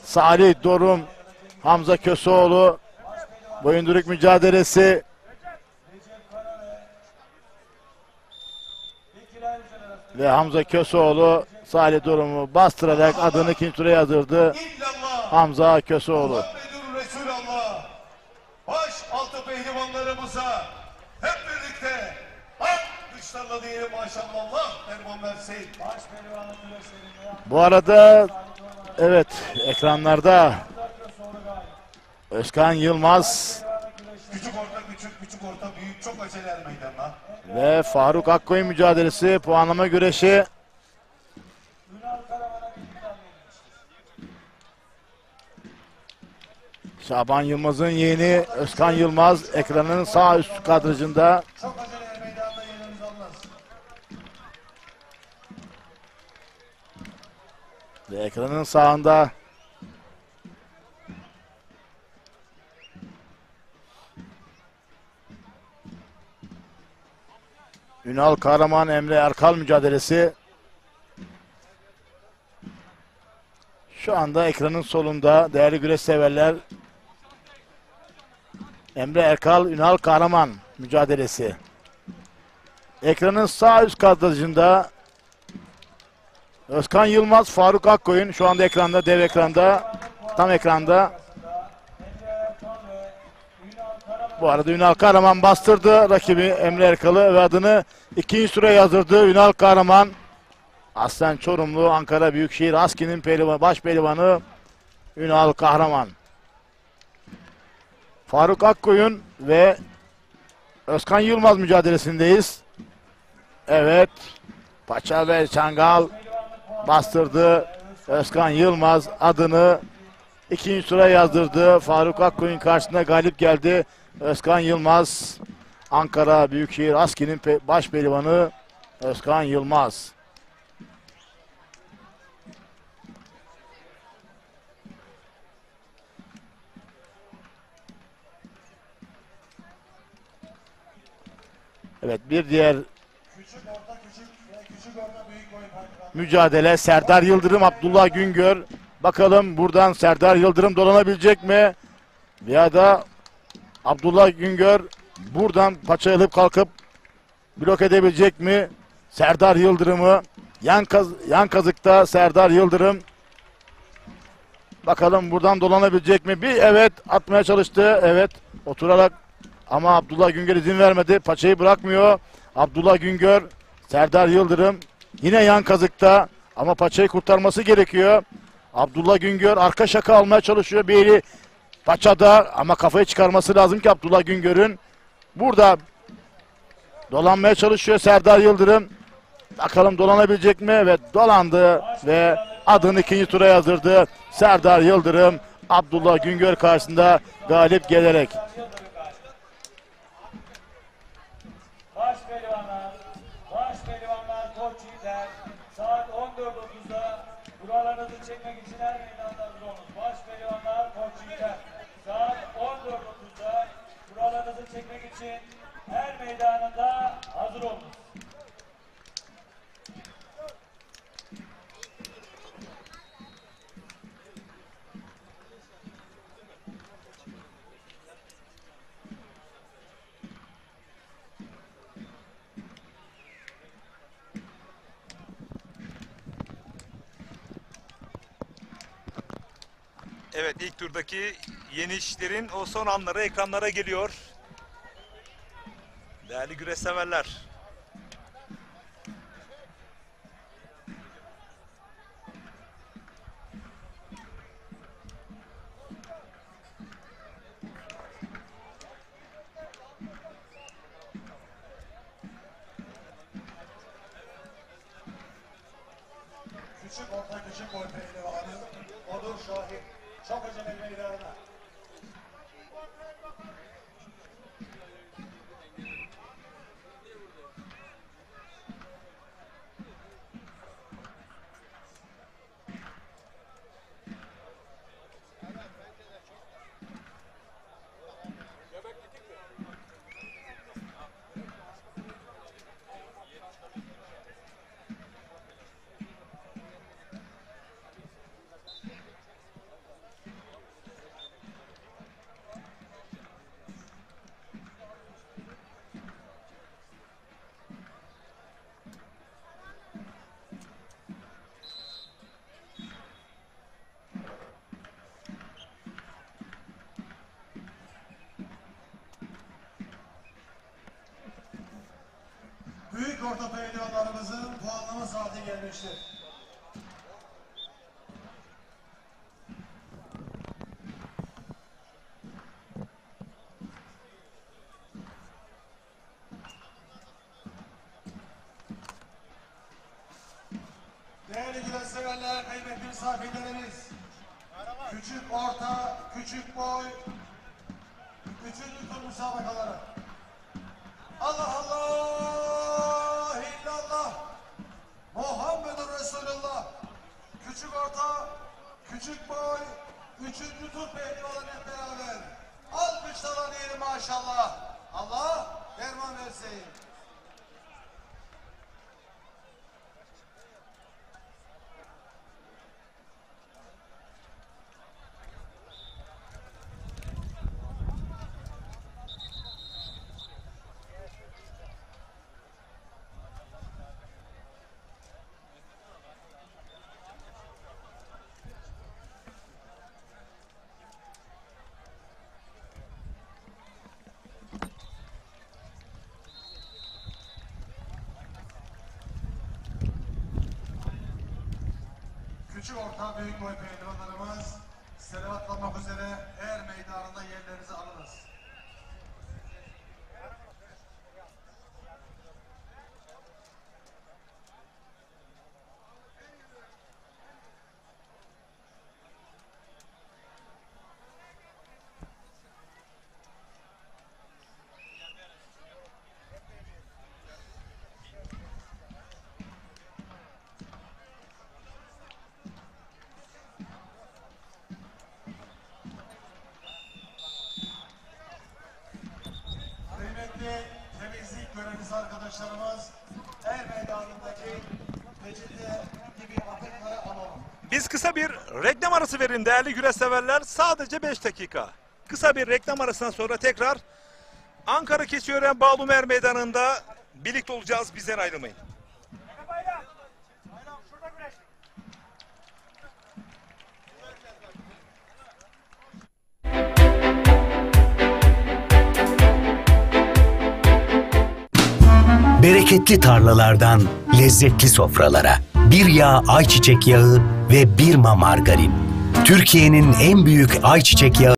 D: Salih Dorum, Hamza Köseoğlu, boyunduruk mücadelesi. Ve Hamza Köseoğlu Salih Dorum'u bastırarak adını ikinci sıraya yazdırdı. Hamza Köseoğlu.
A: Muhammedun Resulallah. Baş altı pehlivanlarımıza hep birlikte alkışlarla diyelim maşallah. Erman Merseyin.
D: Bu arada evet, ekranlarda Özkan Yılmaz
A: Küçük orta küçük, küçük orta büyük, çok acele meydanlar.
D: ve Faruk Akkoyun mücadelesi, puanlama güreşi. Şaban Yılmaz'ın yeğeni Özkan Yılmaz ekranın sağ üst kadrajında.
A: Çok acele meydanda yerimiz olmaz.
D: Ve ekranın sağında Ünal Kahraman Emre Erkal mücadelesi. Şu anda ekranın solunda değerli güreş severler, Emre Erkal, Ünal Kahraman mücadelesi. Ekranın sağ üst kadrajında Özkan Yılmaz, Faruk Akkoyun şu anda ekranda, dev ekranda, tam ekranda. Bu arada Ünal Kahraman bastırdı rakibi Emre Erkal'ı ve adını ikinci sıraya yazdırdı. Ünal Kahraman, aslen Çorumlu, Ankara Büyükşehir Aski'nin pehlivanı, baş pehlivanı Ünal Kahraman. Faruk Akkoyun ve Özkan Yılmaz mücadelesindeyiz. Evet, paça ve çangal bastırdı. Özkan Yılmaz adını ikinci sıraya yazdırdı. Faruk Akkoyun karşısında galip geldi. Özkan Yılmaz, Ankara Büyükşehir Aski'nin baş pehlivanı Özkan Yılmaz. Evet, bir diğer mücadele Serdar Yıldırım, Abdullah Güngör. Bakalım buradan Serdar Yıldırım dolanabilecek mi? Ya da Abdullah Güngör buradan paça alıp kalkıp blok edebilecek mi? Serdar Yıldırım'ı yan kazıkta Serdar Yıldırım. Bakalım buradan dolanabilecek mi? Bir evet atmaya çalıştı. Evet, oturarak ama Abdullah Güngör izin vermedi. Paçayı bırakmıyor. Abdullah Güngör, Serdar Yıldırım yine yan kazıkta ama paçayı kurtarması gerekiyor. Abdullah Güngör arka şaka almaya çalışıyor. Bir eli paçada ama kafayı çıkarması lazım ki Abdullah Güngör'ün. Burada dolanmaya çalışıyor Serdar Yıldırım. Bakalım dolanabilecek mi? Evet, dolandı ve adını ikinci tura yazdırdı. Serdar Yıldırım, Abdullah Güngör karşısında galip gelerek.
B: Baş pehlivanlar Koç Yiğiter, saat 14.30'da buralarınızı çekmek için her meydanda hazır olunuz. Baş pehlivanlar Koç Yiğiter, saat 14.30'da buralarınızı çekmek için her meydanında hazır olunuz.
C: Evet, ilk turdaki yenişlerin o son anları ekranlara geliyor. Değerli güreş severler.
A: Küçük orta küçük boy pehlivanı Onur Şahin. Çok acele meydanına. Büyük orta pehlivanlarımızın puanlama saati gelmiştir. Değerli güreş severler, kıymetli misafirlerimiz, küçük orta, küçük boy, üçüncü tur müsabakaları. Allah Allah, illallah, Muhammedur Resulullah. Küçük orta, küçük boy, üçüncü tur pehlivanı hep beraber. Alkışlarla diyelim maşallah. Allah derman versin. küçük orta büyük boy pehlivanlarımız selavatlanmak üzere her meydanında yerlerinizi alınız. Kıymetli temizlik görevlisi arkadaşlarımız her meydanındaki peçete gibi atıkları alalım.
C: Biz kısa bir reklam arası verin değerli güreş severler. Sadece 5 dakika. Kısa bir reklam arasından sonra tekrar Ankara Keçiören Bağlumer Meydanı'nda birlikte olacağız. Bizden ayrılmayın.
H: Bereketli tarlalardan lezzetli sofralara, bir yağ ayçiçek yağı ve bir margarin. Türkiye'nin en büyük ayçiçek yağı